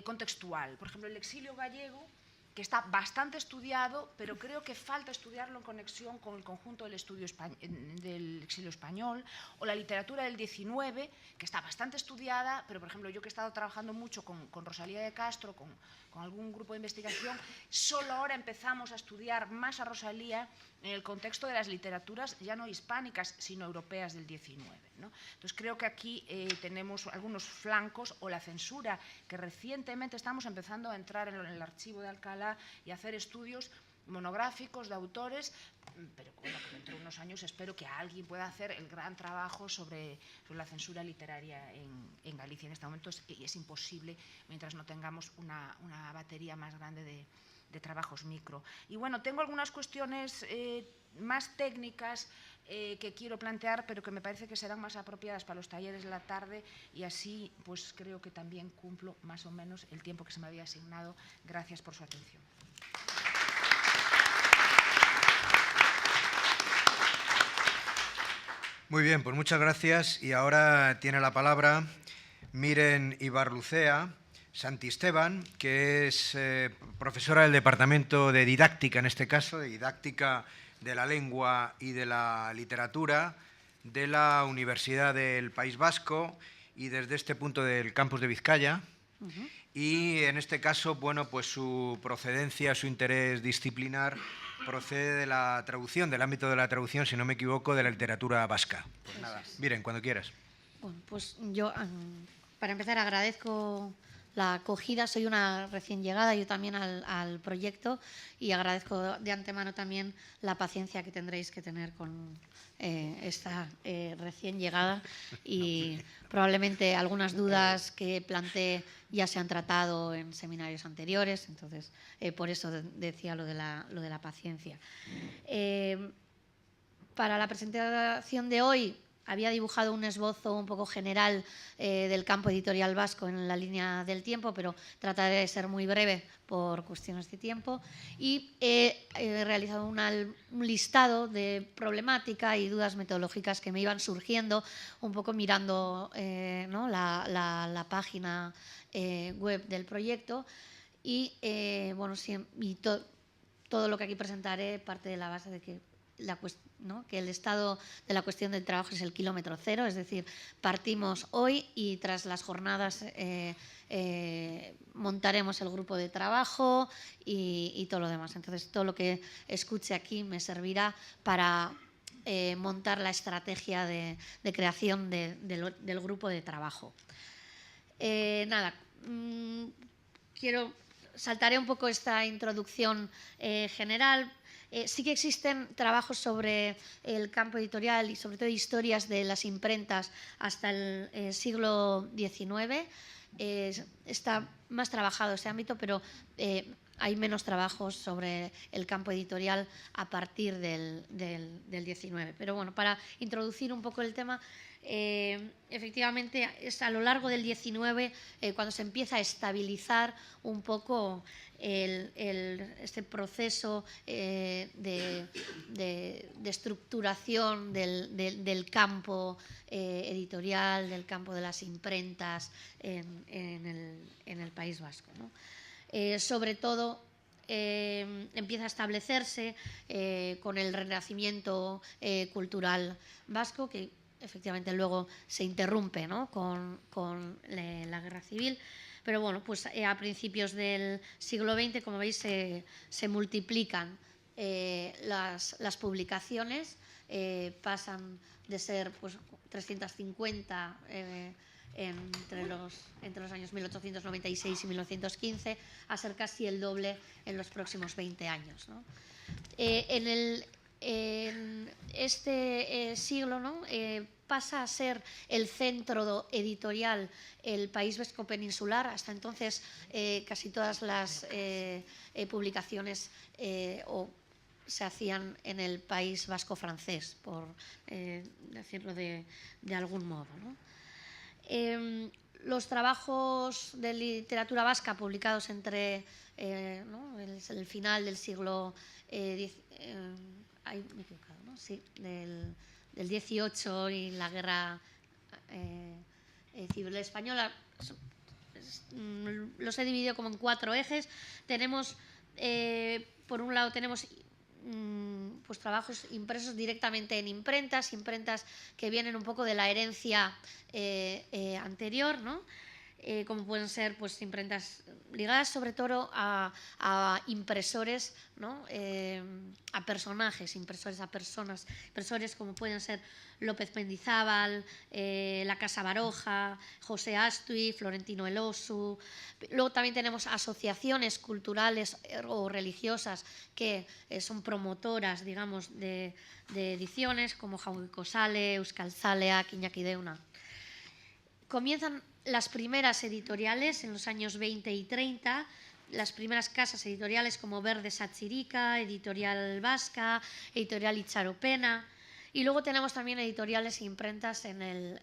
contextual. Por ejemplo, el exilio gallego que está bastante estudiado, pero creo que falta estudiarlo en conexión con el conjunto del estudio del exilio español, o la literatura del XIX, que está bastante estudiada, pero por ejemplo yo que he estado trabajando mucho con Rosalía de Castro, con algún grupo de investigación, solo ahora empezamos a estudiar más a Rosalía en el contexto de las literaturas ya no hispánicas, sino europeas del XIX, ¿no? Entonces creo que aquí tenemos algunos flancos, o la censura, que recientemente estamos empezando a entrar en el archivo de Alcalá y a hacer estudios monográficos de autores, pero bueno, que dentro de unos años espero que alguien pueda hacer el gran trabajo sobre la censura literaria en Galicia. En este momento es imposible mientras no tengamos una batería más grande de trabajos micro. Y bueno, tengo algunas cuestiones más técnicas que quiero plantear, pero que me parece que serán más apropiadas para los talleres de la tarde, y así pues creo que también cumplo más o menos el tiempo que se me había asignado. Gracias por su atención. Muy bien, pues muchas gracias. Y ahora tiene la palabra Miren Ibarlucea Santisteban, que es profesora del Departamento de Didáctica, en este caso, de Didáctica de la Lengua y de la Literatura de la Universidad del País Vasco, y desde este punto del campus de Vizcaya. Y en este caso, bueno, pues su procedencia, su interés disciplinar procede de la traducción, del ámbito de la traducción, si no me equivoco, de la literatura vasca. Pues nada, miren, cuando quieras. Bueno, pues yo, para empezar, agradezco la acogida. Soy una recién llegada yo también al proyecto, y agradezco de antemano también la paciencia que tendréis que tener con esta recién llegada, y probablemente algunas dudas que planteé ya se han tratado en seminarios anteriores, entonces por eso decía lo de la paciencia. Para la presentación de hoy había dibujado un esbozo un poco general del campo editorial vasco en la línea del tiempo, pero trataré de ser muy breve por cuestiones de tiempo, y he realizado un listado de problemática y dudas metodológicas que me iban surgiendo un poco mirando ¿no? la página web del proyecto, y bueno, todo lo que aquí presentaré parte de la base de que que el estado de la cuestión del trabajo es el kilómetro cero, es decir, partimos hoy y tras las jornadas montaremos el grupo de trabajo y todo lo demás. Entonces, todo lo que escuche aquí me servirá para montar la estrategia de creación del grupo de trabajo. Saltaré un poco esta introducción general. Sí que existen trabajos sobre el campo editorial y sobre todo historias de las imprentas hasta el siglo XIX. Está más trabajado ese ámbito, pero hay menos trabajos sobre el campo editorial a partir del XIX. Pero bueno, para introducir un poco el tema, efectivamente es a lo largo del XIX cuando se empieza a estabilizar un poco este proceso de estructuración del campo editorial, del campo de las imprentas en el País Vasco, ¿no? Sobre todo empieza a establecerse con el renacimiento cultural vasco, que efectivamente luego se interrumpe, ¿no? con la Guerra Civil. Pero bueno, pues a principios del siglo XX, como veis, se multiplican las publicaciones, pasan de ser pues 350 entre los años 1896 y 1915 a ser casi el doble en los próximos 20 años, ¿no? En este siglo, ¿no? Pasa a ser el centro editorial el País Vasco peninsular. Hasta entonces casi todas las publicaciones se hacían en el País Vasco francés, por decirlo de algún modo, ¿no? Los trabajos de literatura vasca publicados entre el final del siglo me he equivocado, ¿no? Sí, del XVIII y la Guerra Civil Española, los he dividido como en 4 ejes. Tenemos por un lado tenemos pues trabajos impresos directamente en imprentas que vienen un poco de la herencia anterior, ¿no? Como pueden ser pues imprentas ligadas sobre todo a impresores, ¿no? A personajes, impresores a personas, impresores como pueden ser López Mendizábal, la Casa Baroja, José Astui, Florentino Elosu. Luego también tenemos asociaciones culturales o religiosas que son promotoras, digamos, de ediciones como Jaungo Sale, Euskaltzaleak, Iñaki Deuna. Comienzan las primeras editoriales en los años 20 y 30, las primeras casas editoriales como Verde Satchirica, Editorial Vasca, Editorial Itxaropena, y luego tenemos también editoriales e imprentas en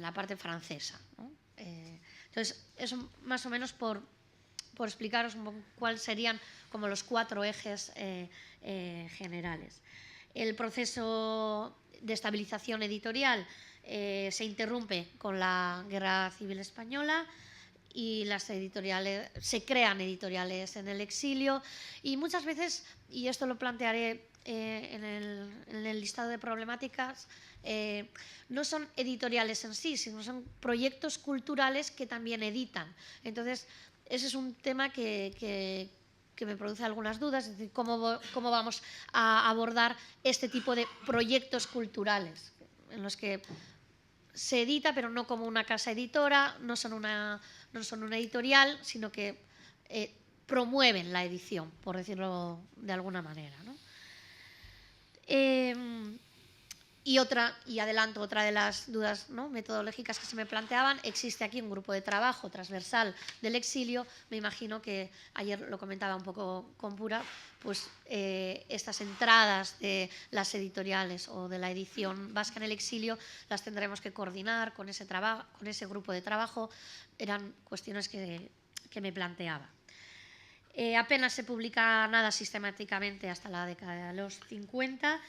la parte francesa, ¿no? Entonces, eso más o menos por explicaros un poco cuáles serían como los 4 ejes generales. El proceso de estabilización editorial se interrumpe con la Guerra Civil Española y se crean editoriales en el exilio y muchas veces, y esto lo plantearé en el listado de problemáticas, no son editoriales en sí, sino son proyectos culturales que también editan. Entonces, ese es un tema que me produce algunas dudas, es decir, cómo vamos a abordar este tipo de proyectos culturales en los que se edita, pero no como una casa editora, no son una editorial, sino que promueven la edición, por decirlo de alguna manera, ¿no? Y adelanto otra de las dudas, ¿no?, metodológicas que se me planteaban. Existe aquí un grupo de trabajo transversal del exilio. Me imagino que ayer lo comentaba un poco con Pura, pues estas entradas de las editoriales o de la edición vasca en el exilio las tendremos que coordinar con ese grupo de trabajo. Eran cuestiones que me planteaba. Apenas se publica nada sistemáticamente hasta la década de los 50.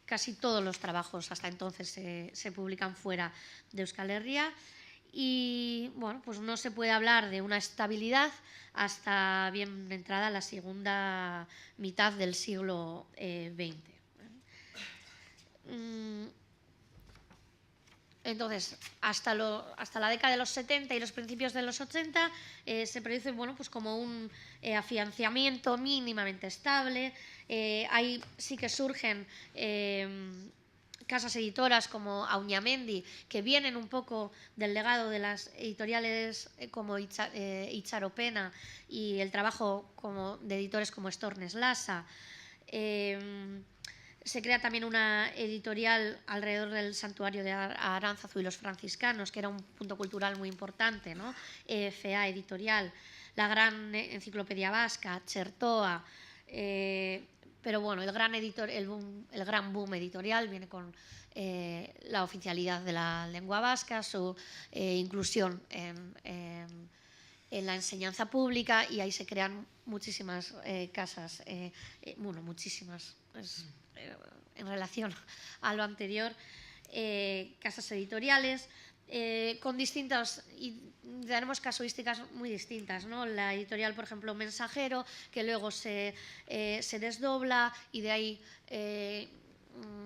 Casi todos los trabajos hasta entonces se publican fuera de Euskal Herria y bueno, pues no se puede hablar de una estabilidad hasta bien entrada la segunda mitad del siglo XX. Entonces, hasta la década de los 70 y los principios de los 80 se produce, bueno, pues como un afianzamiento mínimamente estable. Ahí sí que surgen casas editoras como Auñamendi, que vienen un poco del legado de las editoriales como Itxaropena y el trabajo de editores como Stornes Lasa. Se crea también una editorial alrededor del santuario de Aránzazu y los franciscanos, que era un punto cultural muy importante, ¿no? EFA Editorial, la gran enciclopedia vasca, Chertoa. Pero bueno, el gran boom editorial viene con la oficialidad de la lengua vasca, su inclusión en la enseñanza pública, y ahí se crean muchísimas casas, muchísimas, en relación a lo anterior, casas editoriales con distintas, y tenemos casuísticas muy distintas, ¿no? La editorial, por ejemplo, Mensajero, que luego se desdobla y de ahí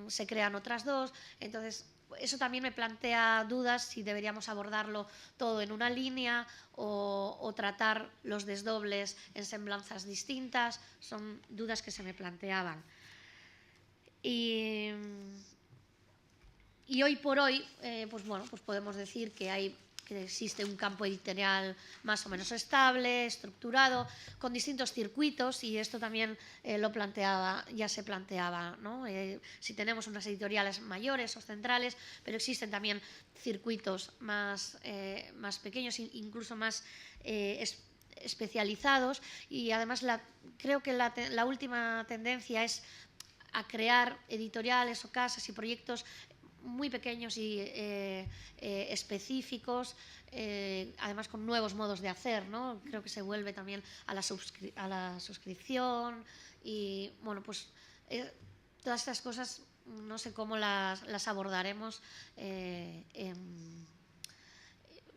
se crean otras dos. Entonces, eso también me plantea dudas si deberíamos abordarlo todo en una línea o tratar los desdobles en semblanzas distintas. Son dudas que se me planteaban. Y hoy por hoy, pues podemos decir que existe un campo editorial más o menos estable, estructurado, con distintos circuitos, y esto también ya se planteaba, ¿no? Si tenemos unas editoriales mayores o centrales, pero existen también circuitos más pequeños, incluso más especializados, y además creo que la última tendencia es a crear editoriales o casas y proyectos muy pequeños y específicos, además con nuevos modos de hacer, ¿no? Creo que se vuelve también a la suscripción y, bueno, pues todas estas cosas no sé cómo las abordaremos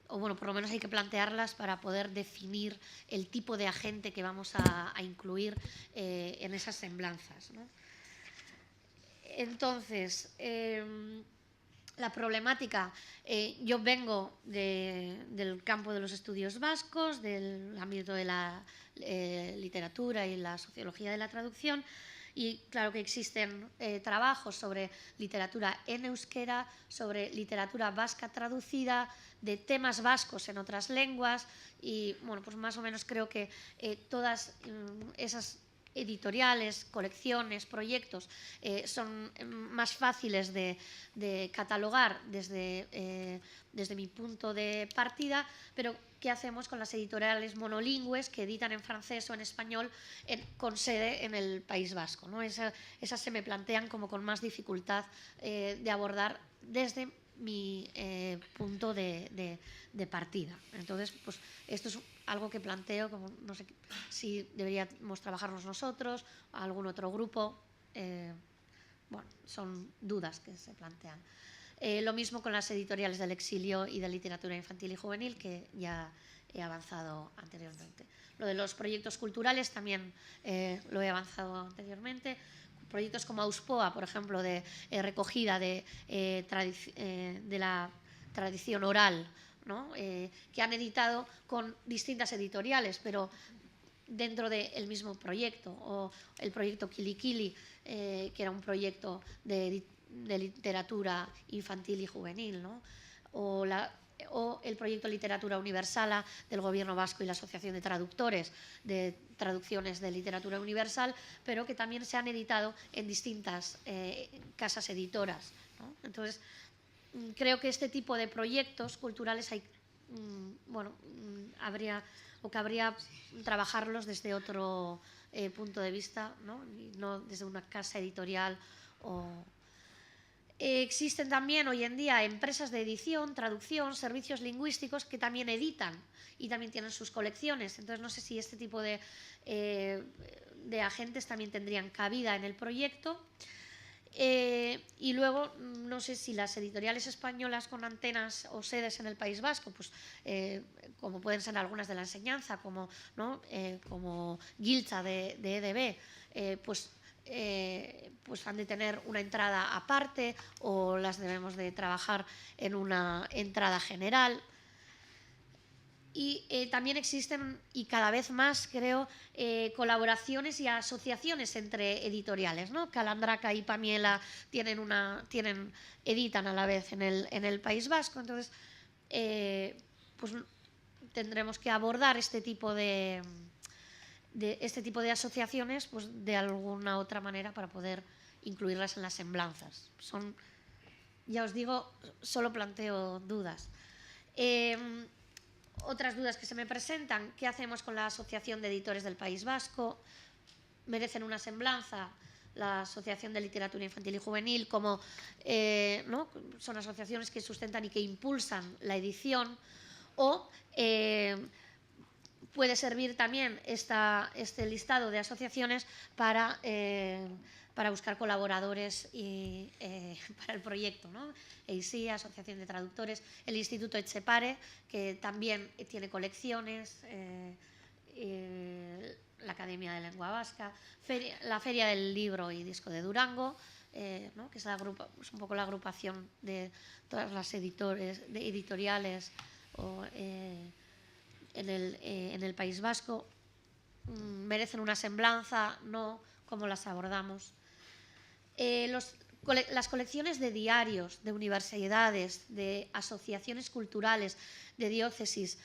o bueno, por lo menos hay que plantearlas para poder definir el tipo de agente que vamos a incluir en esas semblanzas, ¿no? Entonces, la problemática, yo vengo del campo de los estudios vascos, del ámbito de la literatura y la sociología de la traducción, y claro que existen trabajos sobre literatura en euskera, sobre literatura vasca traducida, de temas vascos en otras lenguas, y bueno, pues más o menos creo que todas esas editoriales, colecciones, proyectos son más fáciles de catalogar desde mi punto de partida, pero ¿qué hacemos con las editoriales monolingües que editan en francés o en español con sede en el País Vasco, ¿no? Esas se me plantean como con más dificultad de abordar desde mi punto de partida. Entonces, pues esto es algo que planteo, como no sé si deberíamos trabajarnos nosotros, algún otro grupo. Bueno, son dudas que se plantean. Lo mismo con las editoriales del exilio y de literatura infantil y juvenil, que ya he avanzado anteriormente. Lo de los proyectos culturales también lo he avanzado anteriormente. Proyectos como Auspoa, por ejemplo, de recogida de la tradición oral, ¿no? Que han editado con distintas editoriales, pero dentro del mismo proyecto, o el proyecto Kilikili, que era un proyecto de literatura infantil y juvenil, ¿no? O el proyecto Literatura Universala del Gobierno Vasco y la Asociación de Traductores, de traducciones de literatura universal, pero que también se han editado en distintas casas editoras, ¿no? Entonces, creo que este tipo de proyectos culturales cabría trabajarlos desde otro punto de vista, ¿no? Y no desde una casa editorial. Existen también hoy en día empresas de edición, traducción, servicios lingüísticos que también editan y también tienen sus colecciones. Entonces, no sé si este tipo de agentes también tendrían cabida en el proyecto. Y luego, no sé si las editoriales españolas con antenas o sedes en el País Vasco, pues, como pueden ser algunas de la enseñanza, como, ¿no? Como Giltza de EDB, pues han de tener una entrada aparte, o las debemos de trabajar en una entrada general. Y también existen, y cada vez más creo, colaboraciones y asociaciones entre editoriales, ¿no? Calandraca y Pamiela editan a la vez en el País Vasco. Entonces, pues tendremos que abordar este tipo de asociaciones, pues, de alguna otra manera, para poder incluirlas en las semblanzas. Ya os digo, solo planteo dudas. Otras dudas que se me presentan: ¿qué hacemos con la Asociación de Editores del País Vasco? ¿Merecen una semblanza la Asociación de Literatura Infantil y Juvenil, como ¿no? Son asociaciones que sustentan y que impulsan la edición? ¿O puede servir también este listado de asociaciones para buscar colaboradores para el proyecto, ¿no? EISI, Asociación de Traductores, el Instituto Etxepare, que también tiene colecciones, la Academia de Lengua Vasca, la Feria del Libro y Disco de Durango, ¿no? Que es un poco la agrupación de todas las editoriales en el País Vasco. ¿Merecen una semblanza? No. ¿Cómo las abordamos? Las colecciones de diarios, de universidades, de asociaciones culturales, de diócesis,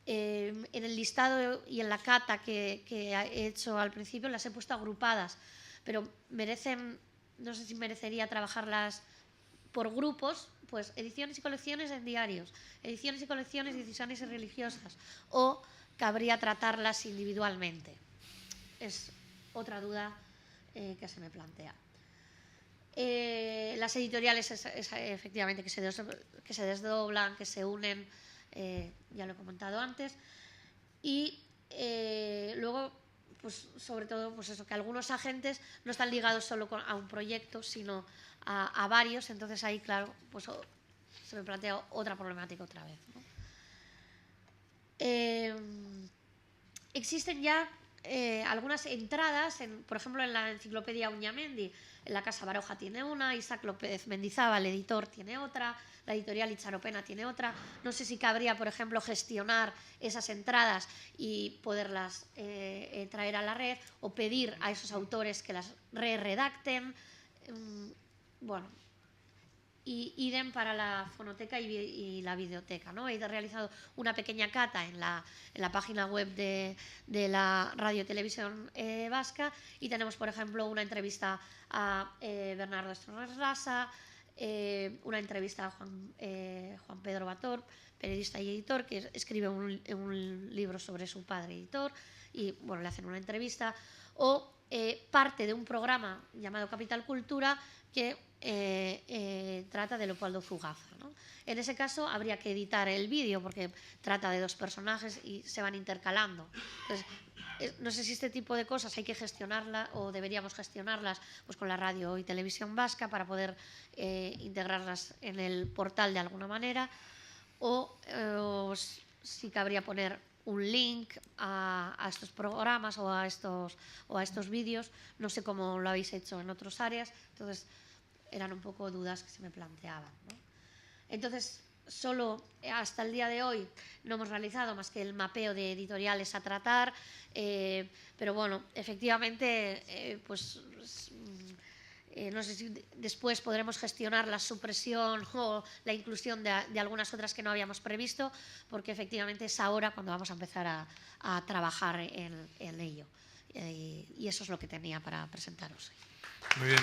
en el listado y en la cata que he hecho al principio las he puesto agrupadas, pero no sé si merecería trabajarlas por grupos, pues ediciones y colecciones en diarios, ediciones y colecciones diocesanas y religiosas, o cabría tratarlas individualmente. Es otra duda que se me plantea. Las editoriales efectivamente que se desdoblan, que se unen, ya lo he comentado antes, y luego, pues sobre todo, pues eso, que algunos agentes no están ligados solo a un proyecto, sino a varios. Entonces ahí, claro, pues se me plantea otra problemática otra vez, ¿no? existen ya algunas entradas, por ejemplo, en la enciclopedia Uñamendi, en la Casa Baroja tiene una, Isaac López Mendizábal, el editor, tiene otra, la editorial Icharopena tiene otra. No sé si cabría, por ejemplo, gestionar esas entradas y poderlas traer a la red, o pedir a esos autores que las redacten. Bueno, y idem para la fonoteca y la videoteca, ¿no? He realizado una pequeña cata en la página web de la Radio Televisión Vasca, y tenemos, por ejemplo, una entrevista a Bernardo Estorrasa, una entrevista a Juan Pedro Bator, periodista y editor, que escribe un libro sobre su padre editor, y bueno, le hacen una entrevista, o parte de un programa llamado Capital Cultura que trata de Leopoldo Fugaza, ¿no? En ese caso habría que editar el vídeo porque trata de dos personajes y se van intercalando. Entonces, no sé si este tipo de cosas hay que gestionarlas, o deberíamos gestionarlas pues con la Radio y Televisión Vasca para poder integrarlas en el portal de alguna manera, o si cabría poner un link a estos programas o a estos vídeos. No sé cómo lo habéis hecho en otras áreas, entonces eran un poco dudas que se me planteaban, ¿no? Entonces, solo hasta el día de hoy no hemos realizado más que el mapeo de editoriales a tratar, pero bueno, efectivamente, no sé si después podremos gestionar la supresión o la inclusión de algunas otras que no habíamos previsto, porque efectivamente es ahora cuando vamos a empezar a trabajar en ello. Y eso es lo que tenía para presentaros hoy. Muy bien.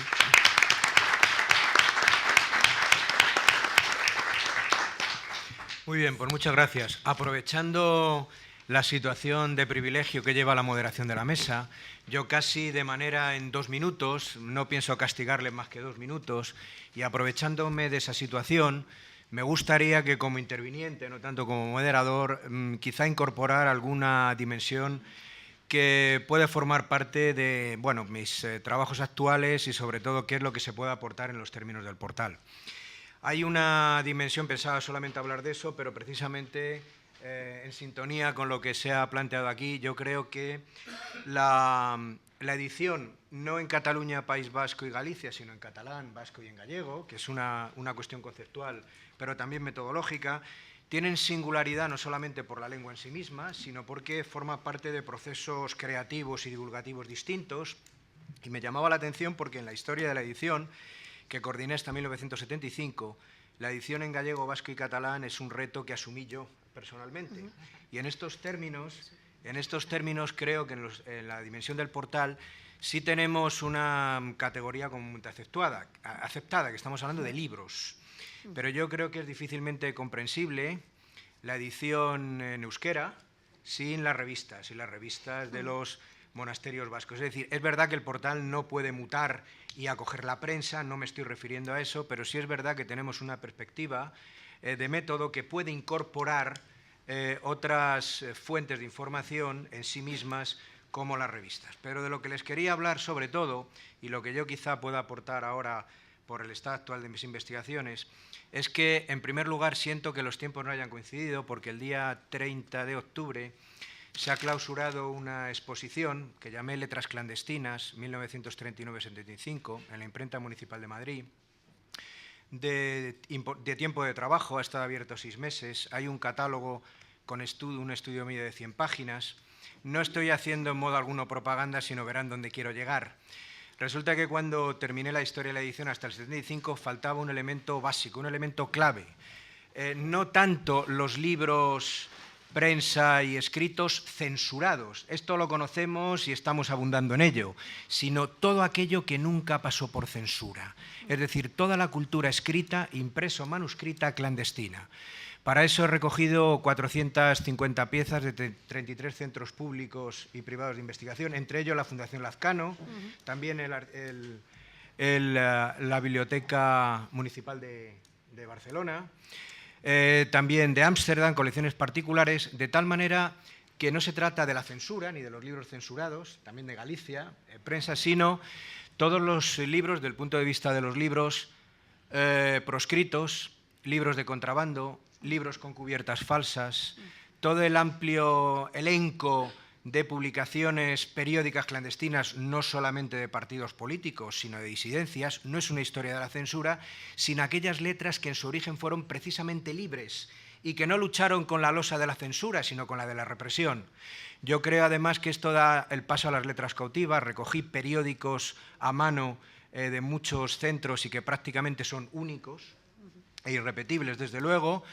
Muy bien, pues muchas gracias. Aprovechando la situación de privilegio que lleva la moderación de la mesa, yo casi de manera en 2 minutos, no pienso castigarle más que 2 minutos, y aprovechándome de esa situación, me gustaría que como interviniente, no tanto como moderador, quizá incorporar alguna dimensión que puede formar parte de mis trabajos actuales y sobre todo qué es lo que se puede aportar en los términos del portal. Hay una dimensión, pensaba solamente hablar de eso, pero precisamente en sintonía con lo que se ha planteado aquí, yo creo que la edición, no en Cataluña, País Vasco y Galicia, sino en catalán, vasco y en gallego, que es una cuestión conceptual, pero también metodológica, tienen singularidad no solamente por la lengua en sí misma, sino porque forma parte de procesos creativos y divulgativos distintos. Y me llamaba la atención porque en la historia de la edición, que coordiné hasta 1975, la edición en gallego, vasco y catalán es un reto que asumí yo personalmente. Y en estos términos creo que en la dimensión del portal sí tenemos una categoría comúnmente aceptada, que estamos hablando de libros. Pero yo creo que es difícilmente comprensible la edición en euskera sin las revistas de los monasterios vascos. Es decir, es verdad que el portal no puede mutar y acoger la prensa, no me estoy refiriendo a eso, pero sí es verdad que tenemos una perspectiva de método que puede incorporar otras fuentes de información en sí mismas como las revistas. Pero de lo que les quería hablar sobre todo, y lo que yo quizá pueda aportar ahora por el estado actual de mis investigaciones, es que en primer lugar siento que los tiempos no hayan coincidido, porque el día 30 de octubre se ha clausurado una exposición que llamé Letras clandestinas, 1939-75, en la Imprenta Municipal de Madrid, de tiempo de trabajo. Ha estado abierto 6 meses, hay un catálogo con un estudio medio de 100 páginas. No estoy haciendo en modo alguno propaganda, sino verán dónde quiero llegar. Resulta que cuando terminé la historia de la edición hasta el 75 faltaba un elemento básico, un elemento clave. No tanto los libros, prensa y escritos censurados, esto lo conocemos y estamos abundando en ello, sino todo aquello que nunca pasó por censura, es decir, toda la cultura escrita, impreso, manuscrita, clandestina. Para eso he recogido 450 piezas de 33 centros públicos y privados de investigación, entre ellos la Fundación Lazcano, también la Biblioteca Municipal de Barcelona, también de Ámsterdam, colecciones particulares, de tal manera que no se trata de la censura ni de los libros censurados, también de Galicia, prensa, sino todos los libros, del punto de vista de los libros proscritos, libros de contrabando, libros con cubiertas falsas, todo el amplio elenco de publicaciones periódicas clandestinas, no solamente de partidos políticos, sino de disidencias. No es una historia de la censura, sino aquellas letras que en su origen fueron precisamente libres y que no lucharon con la losa de la censura, sino con la de la represión. Yo creo, además, que esto da el paso a las letras cautivas. Recogí periódicos a mano de muchos centros y que prácticamente son únicos e irrepetibles, desde luego,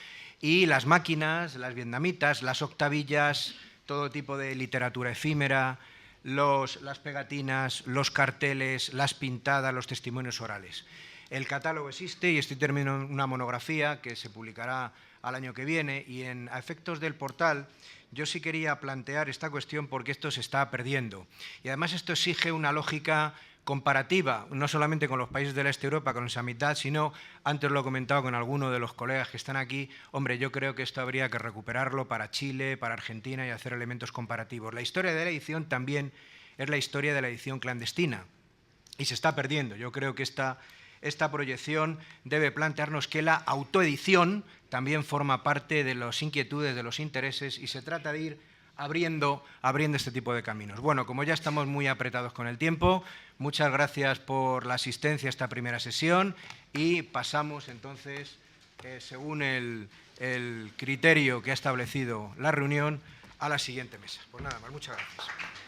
y las máquinas, las vietnamitas, las octavillas, todo tipo de literatura efímera, las pegatinas, los carteles, las pintadas, los testimonios orales. El catálogo existe y estoy terminando una monografía que se publicará al año que viene, y a efectos del portal yo sí quería plantear esta cuestión porque esto se está perdiendo. Y además esto exige una lógica comparativa, no solamente con los países del este de Europa, con esa mitad, sino, antes lo he comentado con alguno de los colegas que están aquí, hombre, yo creo que esto habría que recuperarlo para Chile, para Argentina y hacer elementos comparativos. La historia de la edición también es la historia de la edición clandestina y se está perdiendo. Yo creo que esta proyección debe plantearnos que la autoedición también forma parte de las inquietudes, de los intereses, y se trata de ir abriendo este tipo de caminos. Bueno, como ya estamos muy apretados con el tiempo, muchas gracias por la asistencia a esta primera sesión y pasamos entonces, según el criterio que ha establecido la reunión, a la siguiente mesa. Pues nada más, muchas gracias.